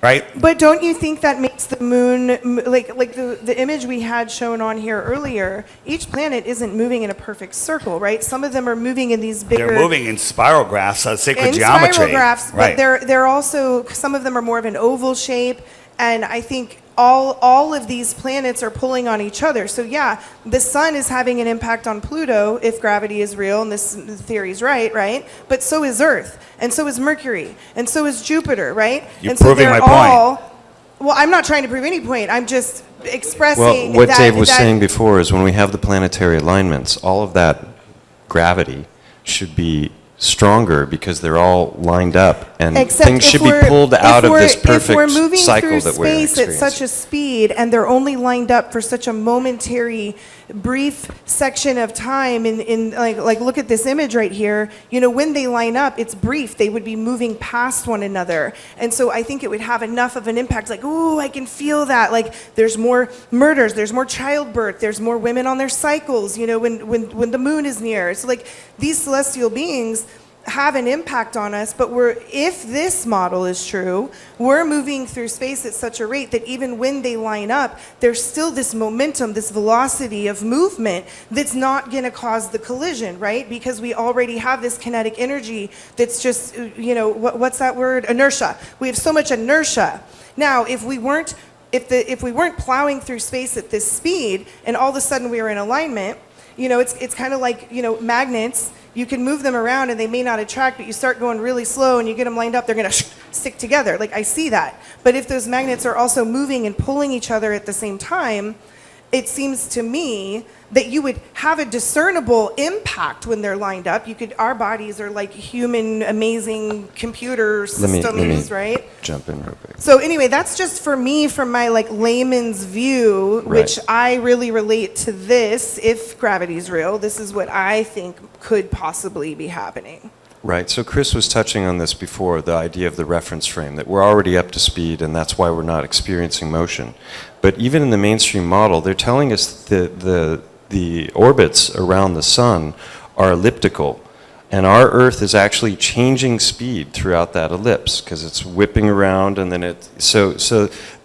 right? But don't you think that makes the moon, like the image we had shown on here earlier, each planet isn't moving in a perfect circle, right? Some of them are moving in these bigger... They're moving in spiral graphs, sacred in geometry. spiral graphs, right? but they're also, some of them are more of an oval shape, and I think all of these planets are pulling on each other. So yeah, the sun is having an impact on Pluto if gravity is real and this theory is right? But so is Earth, and so is Mercury, and so is Jupiter, right? You're and so proving they're my point. all, well, I'm not trying to prove any point. I'm just expressing Well, what that, Dave was that- saying before is when we have the planetary alignments, all of that gravity should be stronger because they're all lined up, and Except things if should be we're- pulled out of this if we're perfect moving cycle through that we're space at experiencing. such a speed and they're only lined up for such a momentary brief section of time in like look at this image right here, you know, when they line up it's brief, they would be moving past one another, and so I think it would have enough of an impact, like, ooh, I can feel that, like there's more murders, there's more childbirth, there's more women on their cycles, you know, when the moon is near. So like these celestial beings have an impact on us, but if this model is true, we're moving through space at such a rate that even when they line up, there's still this momentum, this velocity of movement that's not going to cause the collision, right? Because we already have this kinetic energy that's just, you know, what's that word? Inertia. We have so much inertia. Now, if we weren't plowing through space at this speed and all of a sudden we were in alignment, you know, it's kind of like, you know, magnets. You can move them around and they may not attract, but you start going really slow and you get them lined up, they're going to stick together. Like, I see that. But if those magnets are also moving and pulling each other at the same time, it seems to me that you would have a discernible impact when they're lined up. Our bodies are like human, amazing computer systems, let me right? jump in real quick. So anyway, that's just for me from my like layman's view, which Right. I really relate to this. If gravity's real, this is what I think could possibly be happening. Right. So Chris was touching on this before, the idea of the reference frame, that we're already up to speed and that's why we're not experiencing motion. But even in the mainstream model, they're telling us that the orbits around the sun are elliptical. And our Earth is actually changing speed throughout that ellipse because it's whipping around, and then so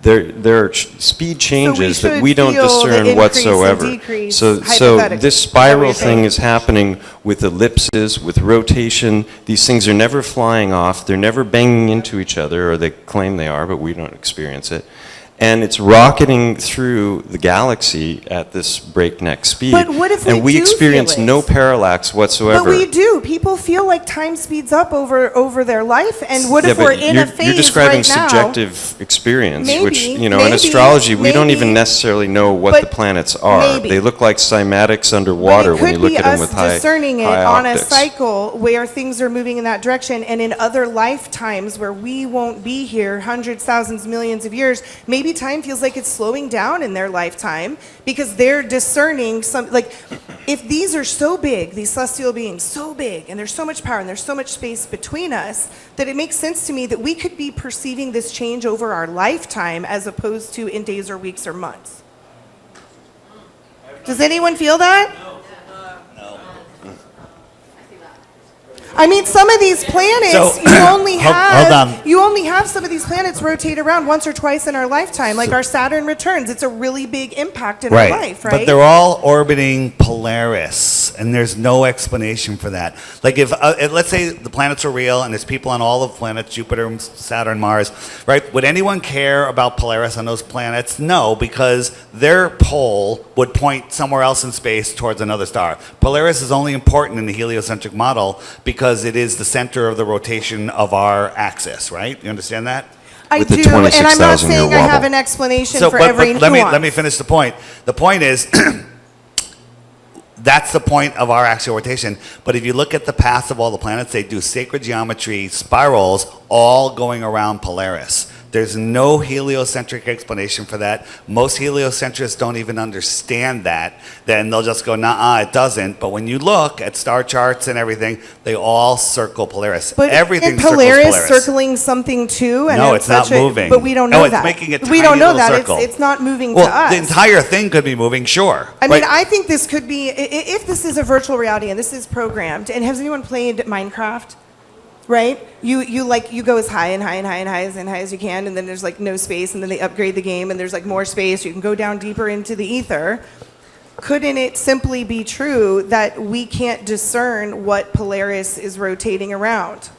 there are speed changes that should we don't feel the discern increase and whatsoever. decrease So hypothetically. this Is that what spiral you're thing saying? is happening with ellipses, with rotation. These things are never flying off. They're never banging into each other, or they claim they are, but we don't experience it. And it's rocketing through the galaxy at this breakneck speed. But what if we and we do experience feel it? no parallax whatsoever. But we do. People feel like time speeds up over their life. And what Yeah, if we're but in a phase you're describing right now? subjective experience, which, Maybe, you know, in maybe, astrology, we don't even maybe. necessarily know what But the planets are. maybe. They look like cymatics But underwater it when you could look be at them us with high discerning it high on a optics. cycle where things are moving in that direction, and in other lifetimes where we won't be here hundreds, thousands, millions of years, maybe time feels like it's slowing down in their lifetime because they're discerning some, like, if these are so big, these celestial beings, so big, and there's so much power and there's so much space between us, that it makes sense to me that we could be perceiving this change over our lifetime as opposed to in days or weeks or months. Does anyone feel that? I mean, some of these planets, So- you only Hold have on. you only have some of these planets rotate around once or twice in our lifetime. Like our Saturn returns, it's a really big impact in our life, right? But they're all orbiting Polaris, and there's no explanation for that. Like if let's say the planets are real and there's people on all of the planets, Jupiter, Saturn, Mars, right? Would anyone care about Polaris on those planets? No, because their pole would point somewhere else in space towards another star. Polaris is only important in the heliocentric model because it is the center of the rotation of our axis, right? You understand that? I with the do, and I'm not 26,000 year saying I have wobble. an explanation So, for but every let nuance. me finish the point. The point is, That's the point of our axial rotation. But if you look at the paths of all the planets, they do sacred geometry spirals all going around Polaris. There's no heliocentric explanation for that. Most heliocentrists don't even understand that. Then they'll just go, nah, it doesn't. But when you look at star charts and everything, they all circle Polaris. But Everything isn't circles Polaris Polaris. circling something too? And No, it's not moving. But we don't No, know it's that. making a we don't tiny know little that. circle. It's not moving Well, to us. the entire thing could be moving, sure. I mean, But- I think this could be, if this is a virtual reality and this is programmed, and has anyone played Minecraft? Right? You go as high and high and high and high as you can, and then there's like no space, and then they upgrade the game, and there's like more space. You can go down deeper into the ether. Couldn't it simply be true that we can't discern what Polaris is rotating around?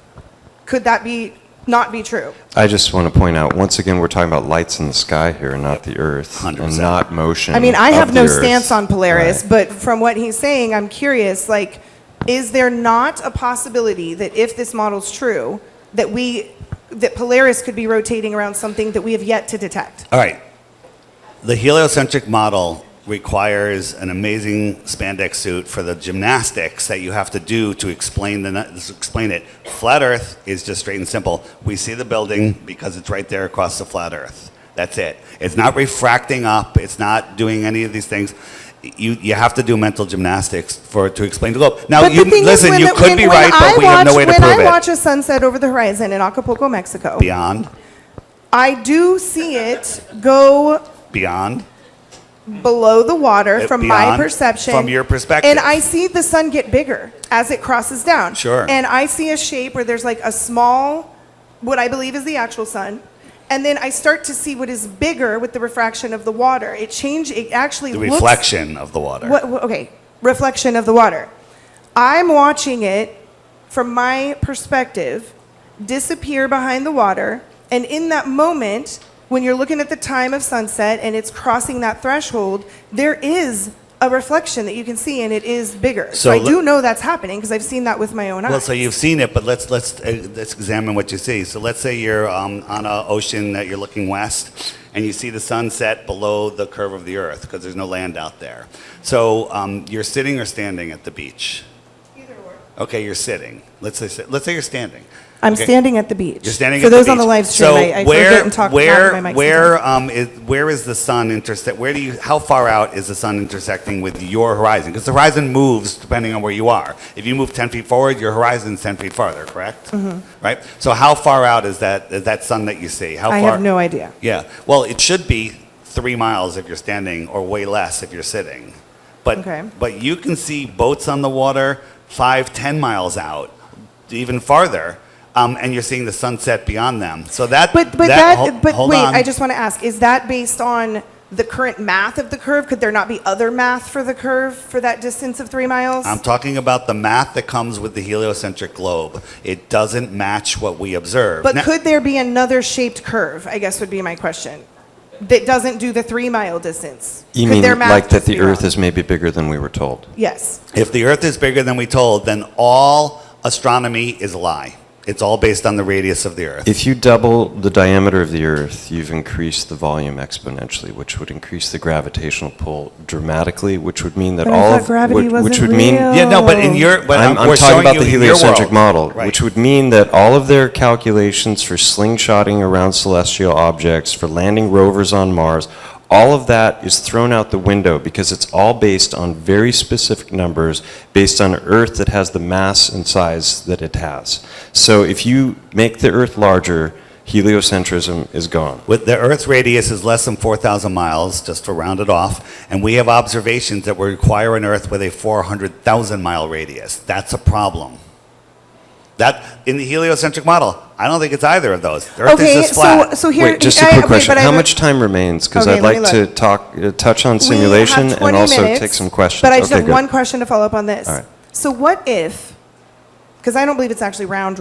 Could that be not be true? I just want to point out, once again, we're talking about lights in the sky here, not the Earth, 100%. and not motion. I mean, I of have the no Earth. stance on Polaris, Right. but from what he's saying, I'm curious, like, is there not a possibility that if this model's true, that Polaris could be rotating around something that we have yet to detect? All right. The heliocentric model requires an amazing spandex suit for the gymnastics that you have to do to explain it. Flat Earth is just straight and simple. We see the building because it's right there across the flat Earth. That's it. It's not refracting up. It's not doing any of these things. You have to do mental gymnastics to explain the globe. Now, But the thing is, you could be right, but we have no way to prove When I it. watch a sunset over the horizon in Acapulco, Mexico, Beyond, I do see it go beyond. below the water from my Beyond, perception. from your perspective. And I see the sun get bigger as it crosses down. Sure. And I see a shape where there's like a small, what I believe is the actual sun. And then I start to see what is bigger with the refraction of the water. It actually The looks... reflection of the water. Okay, reflection of the water. I'm watching it, from my perspective, disappear behind the water. And in that moment, when you're looking at the time of sunset and it's crossing that threshold, there is a reflection that you can see, and it is bigger. So I do know that's happening because I've seen that with my own eyes. Well, so you've seen it, but let's examine what you see. So let's say you're on an ocean that you're looking west, and you see the sunset below the curve of the Earth because there's no land out there. So you're sitting or standing at the beach? Either or. Okay, you're sitting. Let's say you're standing. I'm Okay. standing at the beach. You're standing For at the those on beach. the live stream, So I forget and talk loud in my mic sometimes. where is the sun intersect? How far out is the sun intersecting with your horizon? Because the horizon moves depending on where you are. If you move 10 feet forward, your horizon's 10 feet farther, correct? Mm-hmm. Right? So how far out is that sun that you see? How I far? have no idea. Yeah. Well, it should be 3 miles if you're standing, or way less if you're sitting. Okay. But you can see boats on the water 5-10 miles out, even farther. And you're seeing the sunset beyond them. So that. But hold wait, on. I just want to ask: is that based on the current math of the curve? Could there not be other math for the curve for that distance of 3 miles? I'm talking about the math that comes with the heliocentric globe. It doesn't match what we observe. But Now- could there be another shaped curve? I guess would be my question. That doesn't do the 3 mile distance. You Could mean their math like that just the be Earth wrong? is maybe bigger than we were told? Yes. If the Earth is bigger than we told, then all astronomy is a lie. It's all based on the radius of the Earth. If you double the diameter of the Earth, you've increased the volume exponentially, which would increase the gravitational pull dramatically, which would mean that But I all thought of gravity which wasn't would mean real. Yeah, no, but in your, but I'm we're talking showing about you the in your heliocentric world. model, Right. which would mean that all of their calculations for slingshotting around celestial objects, for landing rovers on Mars, all of that is thrown out the window because it's all based on very specific numbers based on Earth that has the mass and size that it has. So if you make the Earth larger, heliocentrism is gone. With the Earth's radius is less than 4,000 miles, just to round it off, and we have observations that would require an Earth with a 400,000 mile radius. That's a problem. That, in the heliocentric model, I don't think it's either of those. The Earth Okay, is just flat. so here. Wait, just a I- quick okay, question. but I How have a- much time remains? Because Okay, I'd let like me to touch on simulation we have and 20 also minutes, take some questions. But I just Okay, have good. one question to follow up on this. All right. So what if, because I don't believe it's actually round,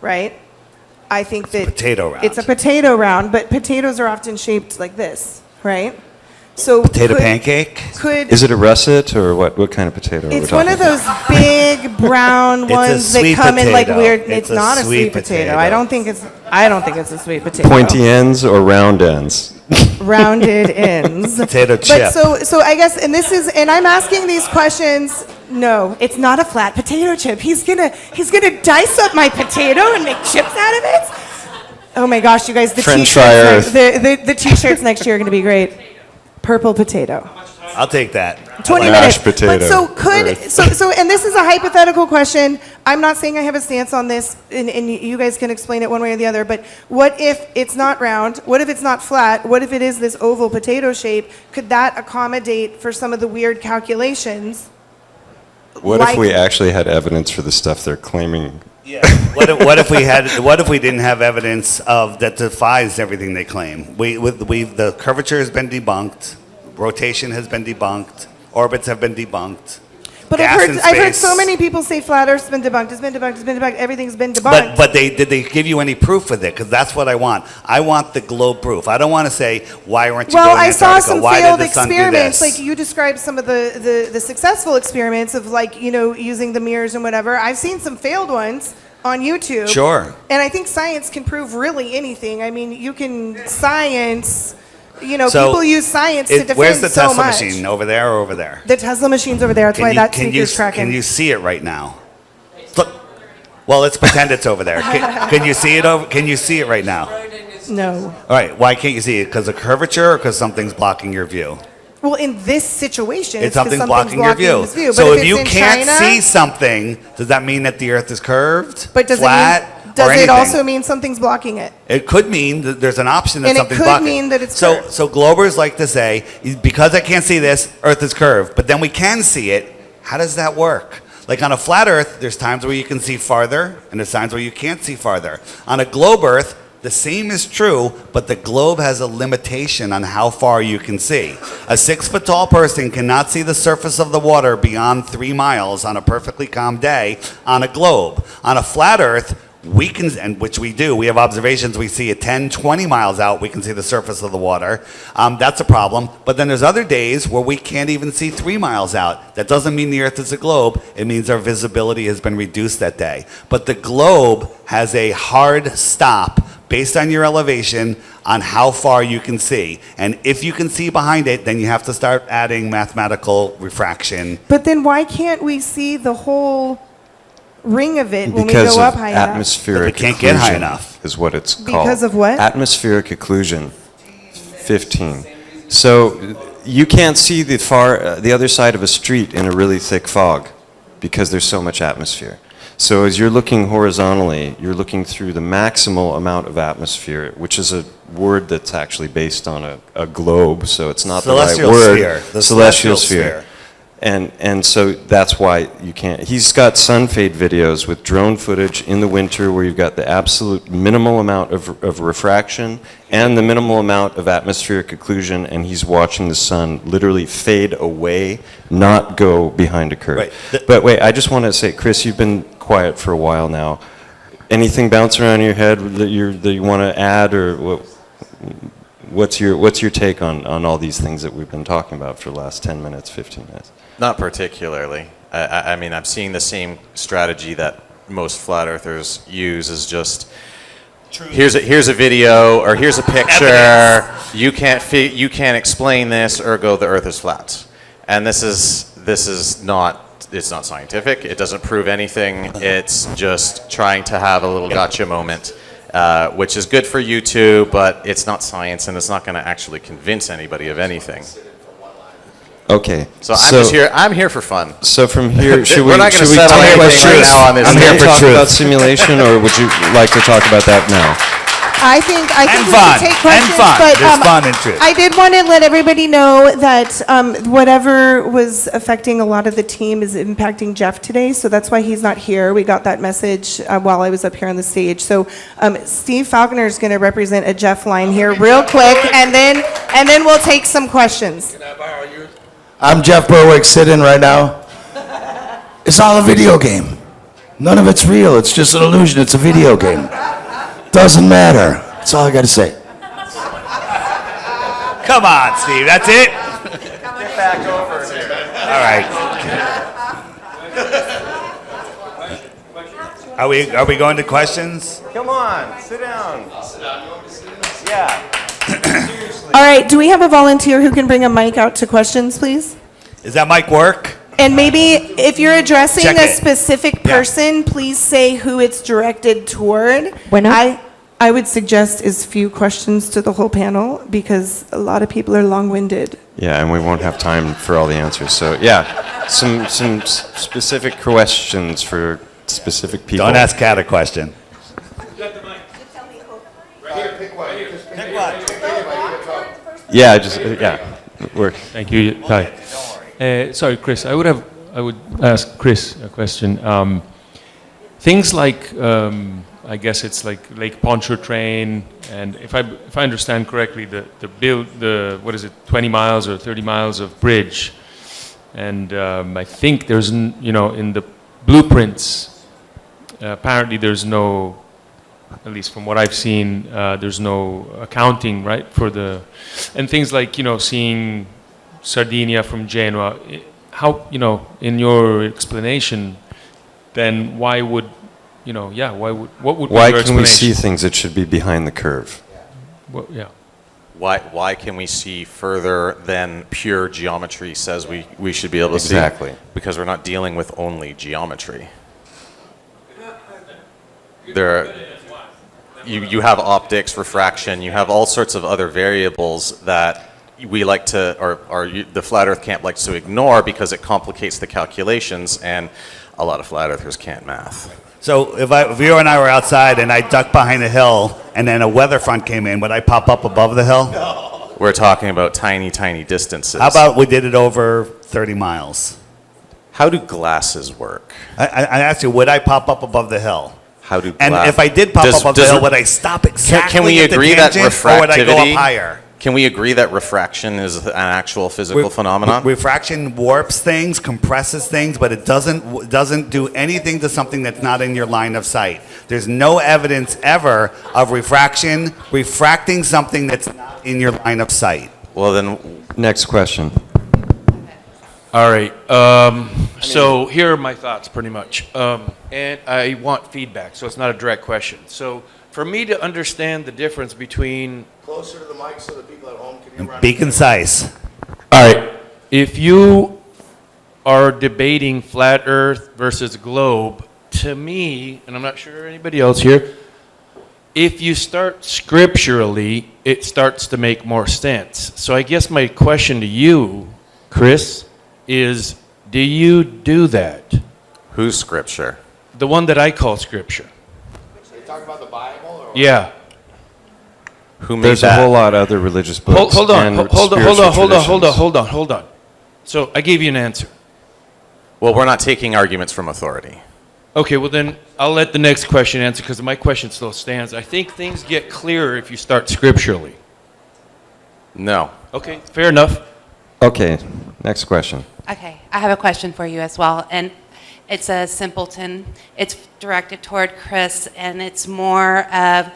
right? I think that potato round. It's a potato round, but potatoes are often shaped like this, right? So Potato pancake? Could Is it a russet or what kind of potato are we it's one talking of those big brown It's a ones that sweet come in like potato. weird. It's It's a not a sweet sweet potato. potato. I don't think it's a sweet potato. Pointy ends or round ends? Rounded ends. Potato But chip. so I guess, and I'm asking these questions. No, it's not a flat potato chip. He's gonna dice up my potato and make chips out of it. Oh my gosh, you guys! The French t-shirts, fry next, the t-shirts next year are gonna be great. Purple potato. I'll take that. 20 Mashed minutes. potato. But so could so and this is a hypothetical question. I'm not saying I have a stance on this, and you guys can explain it one way or the other. But what if it's not round? What if it's not flat? What if it is this oval potato shape? Could that accommodate for some of the weird calculations? What Like- if we actually had evidence for the stuff they're claiming? Yeah. What if we didn't have evidence of that defies everything they claim? The curvature has been debunked, rotation has been debunked, orbits have been debunked. But Gas in I've heard space. so many people say flat Earth's been debunked. It's been debunked. It's been debunked. Everything's been debunked. But did they give you any proof with it? Because that's what I want. I want the globe proof. I don't want to say, why weren't you Well, going to I saw Antarctica? some Why failed did the sun do experiments. this? Like you described some of the successful experiments of using the mirrors and whatever. I've seen some failed ones on YouTube. Sure. And I think science can prove really anything. I mean, you can science. So, People use science to defend where's the so Tesla much. machine? Over there or over there? The Tesla machine's over there. That's why that sneaker's tracking. Can you see it right now? Look. Well, let's pretend it's over there. Can you see it over? Can you see it right now? No. All right. Why can't you see it? Because of curvature or because something's blocking your view? Well, in this situation, It's 'cause something blocking your view. this view. So But if it's you in can't China, see something, does that mean that the Earth is curved, but does flat, it mean, or does it anything? also mean something's blocking it? It could mean that there's an option that And it something's could blocking. mean that it's so. curved. So globers like to say, because I can't see this, Earth is curved. But then we can see it. How does that work? Like on a flat Earth, there's times where you can see farther, and there's times where you can't see farther. On a globe Earth, the same is true, but the globe has a limitation on how far you can see. A 6-foot tall person cannot see the surface of the water beyond 3 miles on a perfectly calm day on a globe. On a flat Earth, we can, and which we do, we have observations, we see it 10, 20 miles out, we can see the surface of the water. That's a problem. But then there's other days where we can't even see 3 miles out. That doesn't mean the Earth is a globe. It means our visibility has been reduced that day. But the globe has a hard stop based on your elevation on how far you can see. And if you can see behind it, then you have to start adding mathematical refraction. But then why can't we see the whole ring of it when Because we go up of high enough? atmospheric But we can't get high occlusion enough. is what it's called. Because of what? Atmospheric occlusion. 15. So you can't see the other side of a street in a really thick fog because there's so much atmosphere. So as you're looking horizontally, you're looking through the maximal amount of atmosphere, which is a word that's actually based on a globe, so it's not the right Celestial word. sphere. The Celestial celestial sphere. sphere. And so that's why you can't. He's got sun fade videos with drone footage in the winter where you've got the absolute minimal amount of refraction and the minimal amount of atmospheric occlusion, and he's watching the sun literally fade away, not go behind a curve. Right. But wait, I just want to say, Chris, you've been quiet for a while now. Anything bouncing around in your head that you want to add, or what's your take on all these things that we've been talking about for the last 10 minutes, 15 minutes? Not particularly. I mean, I'm seeing the same strategy that most flat earthers use is just here's a video or here's a picture. You can't explain this, ergo the Earth is flat. And this is not. It's not scientific. It doesn't prove anything. It's just trying to have a little gotcha moment, which is good for YouTube, but it's not science, and it's not going to actually convince anybody of anything. Okay. So I'm just here. I'm here for fun. So from here, should we? We're not gonna should we settle talk about anything right now on this. I'm I'm here here to for talk truth. about simulation, or would you like to talk about that now? I think And we fun. should take And questions, fun. but There's fun in truth. I did want to let everybody know that whatever was affecting a lot of the team is impacting Jeff today, so that's why he's not here. We got that message while I was up here on the stage. So Steve Falconer is going to represent a Jeff line here real quick, and then we'll take some questions. I'm Jeff Berwick sitting right now. It's all a video game. None of it's real. It's just an illusion. It's a video game. Doesn't matter. That's all I got to say. Come on, Steve. That's it. back over there. All right. Are we going to questions? Come on, sit down. Yeah. All right, do we have a volunteer who can bring a mic out to questions, please? Does that mic work? And maybe if you're addressing Check a it. specific Yeah. person, please say who it's directed toward. Bueno. I would suggest is few questions to the whole panel because a lot of people are long-winded. Yeah, and we won't have time for all the answers. So yeah, some specific questions for specific people. Don't ask Kat a question. Yeah, just yeah. We're, Thank you. Hi. Sorry, Chris. I would ask Chris a question. Things like I guess it's like Lake Pontchartrain, and if I understand correctly, the what is it, 20 miles or 30 miles of bridge, and I think there's in the blueprints, apparently there's no, at least from what I've seen, there's no accounting, right, for the, and things like, seeing Sardinia from Genoa. How, in your explanation, then why would, what would be why your can we see explanation? things that should be behind the curve? Well, yeah. Why can we see further than pure geometry says we should be able to see? Exactly. Because we're not dealing with only geometry. There, you have optics, refraction, you have all sorts of other variables that we like to, or the flat earth camp likes to ignore because it complicates the calculations, and a lot of flat earthers can't math. So if you and I were outside and I ducked behind a hill and then a weather front came in, would I pop up above the hill? No. We're talking about tiny, tiny distances. How about we did it over 30 miles? How do glasses work? I asked you, would I pop up above the hill? How do And gla- if I did pop Does- up the does- hill, would I stop exactly can we at the agree that tangent, or would I go refractivity? up higher? Can we agree that refraction is an actual physical phenomenon? Refraction warps things, compresses things, but it doesn't do anything to something that's not in your line of sight. There's no evidence ever of refracting something that's not in your line of sight. Well, then, Next question. All right. So here are my thoughts, pretty much. And I want feedback, so it's not a direct question. So for me to understand the difference between... Closer to the mic so the people at home can hear. Be concise. All right. If you are debating flat Earth versus globe, to me, and I'm not sure anybody else here, if you start scripturally, it starts to make more sense. So I guess my question to you, Chris, is do you do that? whose scripture? The one that I call scripture. Are you talking about the Bible? Or Yeah. Who made There's a that? whole lot of other religious books. Hold on. and Hold spiritual on. So I gave you an answer. Well, we're not taking arguments from authority. Okay, well then I'll let the next question answer because my question still stands. I think things get clearer if you start scripturally. No. Okay, fair enough. Okay, next question. Okay, I have a question for you as well, and it's a simpleton. It's directed toward Chris, and it's more of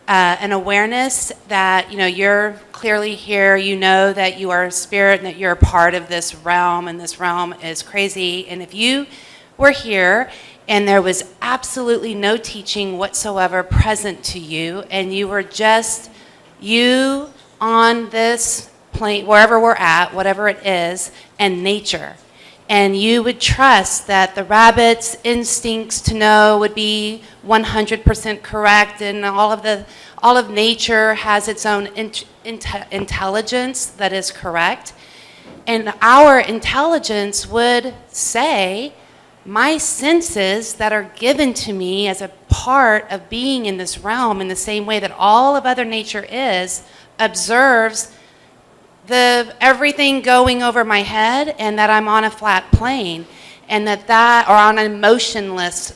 an awareness that, you're clearly here, you know that you are a spirit and that you're a part of this realm, and this realm is crazy. And if you were here and there was absolutely no teaching whatsoever present to you, and you were just you on this plane, wherever we're at, whatever it is, and nature, and you would trust that the rabbit's instincts to know would be 100% correct, and all of nature has its own intelligence that is correct, and our intelligence would say, my senses that are given to me as a part of being in this realm, in the same way that all of other nature is, observes everything going over my head, and that I'm on a flat plane, and that or on a motionless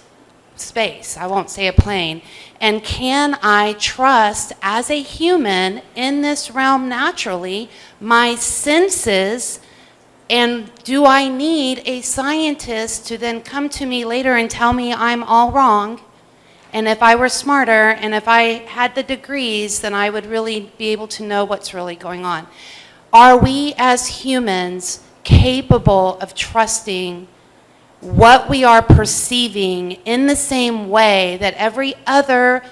space. I won't say a plane. And can I trust as a human in this realm naturally my senses? And do I need a scientist to then come to me later and tell me I'm all wrong? And if I were smarter and if I had the degrees, then I would really be able to know what's really going on. Are we as humans capable of trusting what we are perceiving in the same way that every other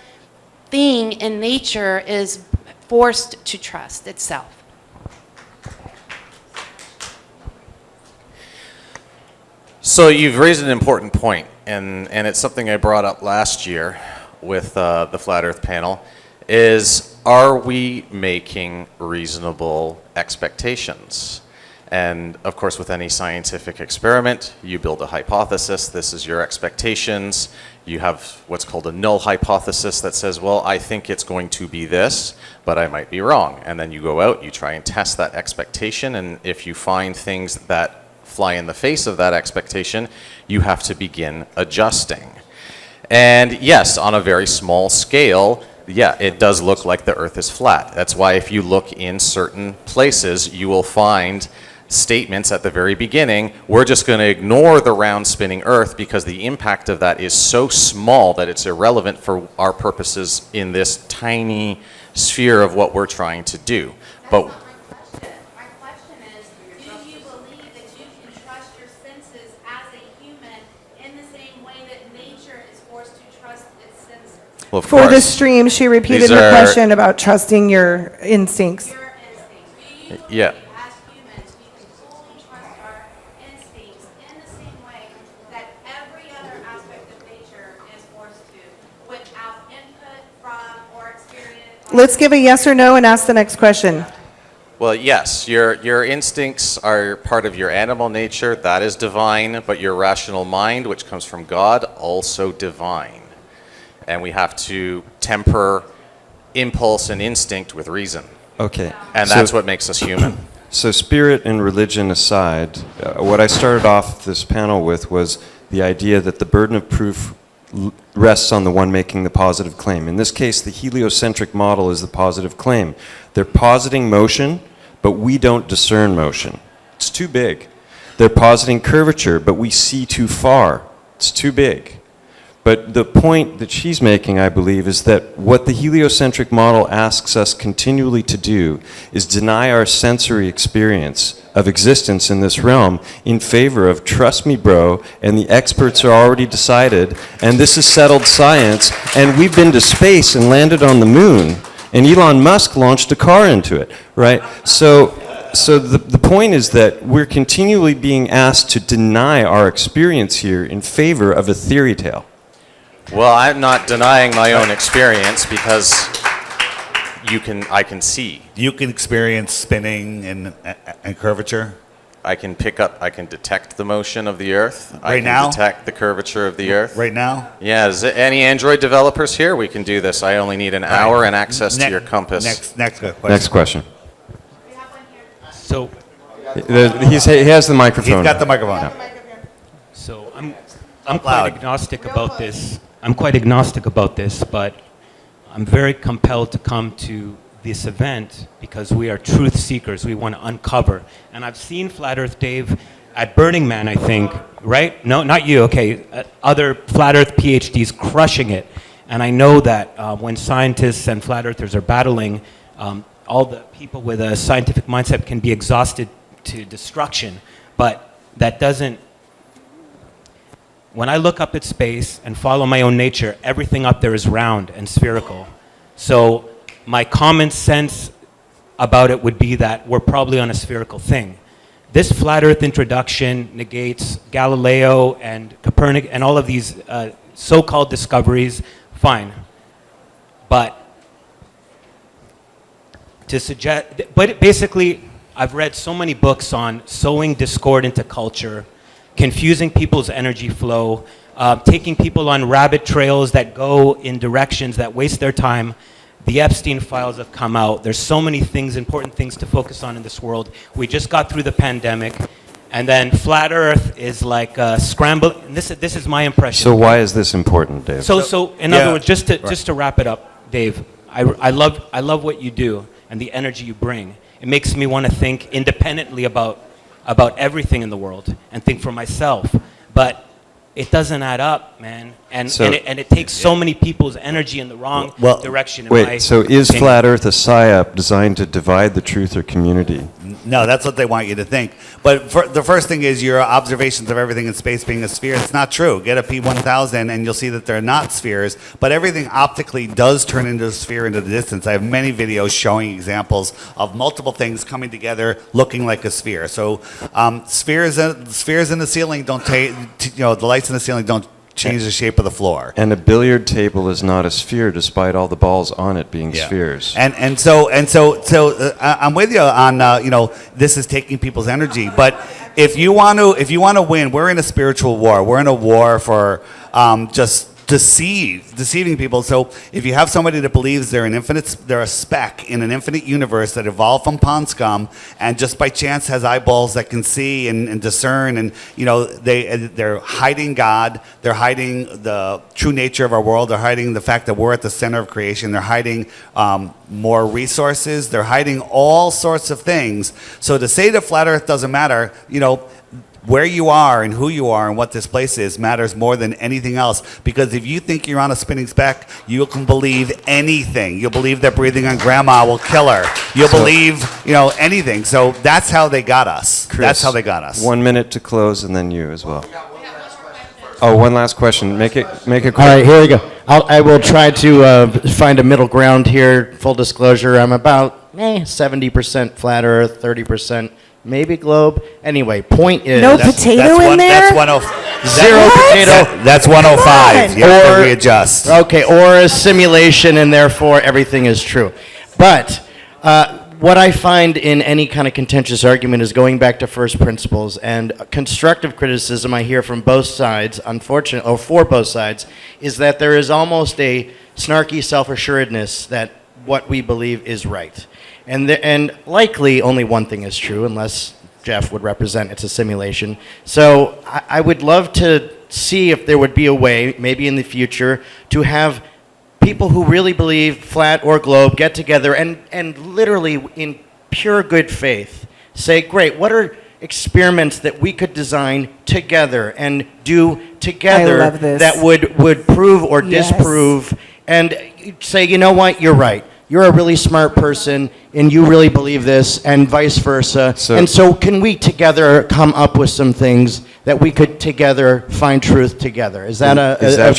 thing in nature is forced to trust itself. So you've raised an important point, and it's something I brought up last year with the Flat Earth panel, is are we making reasonable expectations? And of course, with any scientific experiment, you build a hypothesis, this is your expectations. You have what's called a null hypothesis that says, well, I think it's going to be this, but I might be wrong. And then you go out, you try and test that expectation, and if you find things that fly in the face of that expectation, you have to begin adjusting. And yes, on a very small scale, yeah, it does look like the Earth is flat. That's why if you look in certain places, you will find statements at the very beginning, we're just going to ignore the round spinning Earth because the impact of that is so small that it's irrelevant for our purposes in this tiny sphere of what we're trying to do. But My question is, do you believe that you can trust your senses as a human in the same way that nature is forced to trust its senses? well, of For the course, stream, she repeated These her are- question about trusting your instincts. Your instincts. Do you Yeah. believe as humans we can fully trust our instincts in the same way that every other aspect of nature is forced to without input from or experience? Let's give a yes or no and ask the next question. well, yes, your instincts are part of your animal nature, that is divine, but your rational mind, which comes from God, also divine. And we have to temper impulse and instinct with reason. Okay. And that's what makes us human. So spirit and religion aside, what I started off this panel with was the idea that the burden of proof rests on the one making the positive claim. In this case, the heliocentric model is the positive claim. They're positing motion, but we don't discern motion. It's too big. They're positing curvature, but we see too far. It's too big. But the point that she's making, I believe, is that what the heliocentric model asks us continually to do is deny our sensory experience of existence in this realm in favor of trust me, bro, and the experts are already decided, and this is settled science, and we've been to space and landed on the moon, and Elon Musk launched a car into it, right? So the point is that we're continually being asked to deny our experience here in favor of a theory tale. Well, I'm not denying my own experience because I can see. You can experience spinning and curvature. I can detect the motion of the Earth. I Right can now? detect the curvature of the Earth. Right now? Yeah, is there any Android developers here? We can do this. I only need an hour and access to your compass. Next question. Next question. So, He has the microphone. He's got the microphone. so I'm Loud. quite agnostic about this. I'm quite agnostic about this, but I'm very compelled to come to this event because we are truth seekers. We want to uncover. And I've seen Flat Earth Dave at Burning Man, I think, right? No, not you, okay. Other Flat Earth PhDs crushing it. And I know that when scientists and Flat Earthers are battling, all the people with a scientific mindset can be exhausted to destruction. But that doesn't. When I look up at space and follow my own nature, everything up there is round and spherical. So my common sense about it would be that we're probably on a spherical thing. This flat Earth introduction negates Galileo and Copernicus and all of these so-called discoveries, fine. But basically, I've read so many books on sowing discord into culture, confusing people's energy flow, taking people on rabbit trails that go in directions that waste their time. The Epstein files have come out. There's so many things, important things to focus on in this world. We just got through the pandemic, and then flat Earth is like scramble. And this is my impression. So why is this important, Dave? So in other words, just to wrap it up, Dave, I love what you do and the energy you bring. It makes me want to think independently about everything in the world and think for myself. But it doesn't add up, man. And it takes so many people's energy in the wrong direction. Wait, so is Flat Earth a psyop designed to divide the truth or community? No, that's what they want you to think. But the first thing is your observations of everything in space being a sphere. It's not true. Get a P1000 and you'll see that they're not spheres, but everything optically does turn into a sphere into the distance. I have many videos showing examples of multiple things coming together looking like a sphere. So spheres in the ceiling don't take, the lights in the ceiling don't change the shape of the floor. And a billiard table is not a sphere, despite all the balls on it being spheres. And so I'm with you on this is taking people's energy. But if you want to win, we're in a spiritual war. We're in a war for just deceiving people. So if you have somebody that believes they're a speck in an infinite universe that evolved from pond scum, and just by chance has eyeballs that can see and discern, and they're hiding God, they're hiding the true nature of our world, they're hiding the fact that we're at the center of creation, they're hiding more resources, they're hiding all sorts of things. So to say that flat Earth doesn't matter, where you are and who you are and what this place is matters more than anything else. Because if you think you're on a spinning speck, you can believe anything. You'll believe that breathing on grandma will kill her. You'll believe, anything. So that's how they got us. Chris, That's how they got us. 1 minute to close, and then you as well. Oh, one last question. Make it quick. All right, here we go. I will try to find a middle ground here. Full disclosure, I'm about 70% flat Earth, 30% maybe globe. Anyway, point is... No potato in there? That's Zero What? potato. That's 105. You have to readjust. Okay, or a simulation, and therefore everything is true. But what I find in any kind of contentious argument is going back to first principles, and constructive criticism I hear from both sides, unfortunately, or for both sides, is that there is almost a snarky self-assuredness that what we believe is right. And likely only one thing is true, unless Jeff would represent it's a simulation. So I would love to see if there would be a way, maybe in the future, to have people who really believe flat or globe get together and literally in pure good faith say, great, what are experiments that we could design together and do together I love this. that would prove or Yes. disprove, and say, you know what, you're right. You're a really smart person, and you really believe this, and vice versa. And so can we together come up with some things that we could together find truth together? Is that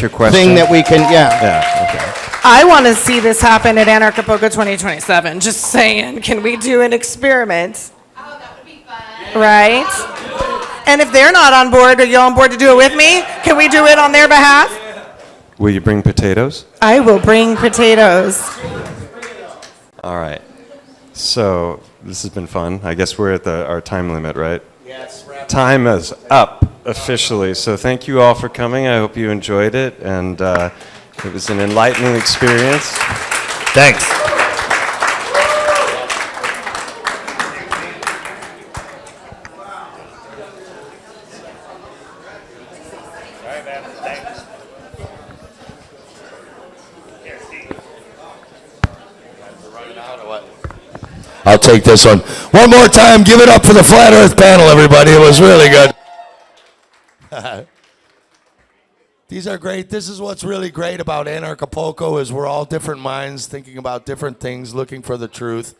your question? thing that we can, Yeah, okay. I want to see this happen at Anarchapulco 2027. Just saying, can we do an experiment? Oh, that would be fun. Right? And if they're not on board, are you on board to do it with me? Can we do it on their behalf? Will you bring potatoes? I will bring potatoes. All right. So this has been fun. I guess we're at our time limit, right? Yes. Time is up officially. So thank you all for coming. I hope you enjoyed it, and it was an enlightening experience. Thanks. I'll take this one. One more time, give it up for the Flat Earth panel, everybody. It was really good. These are great. This is what's really great about Anarchapulco is we're all different minds thinking about different things, looking for the truth.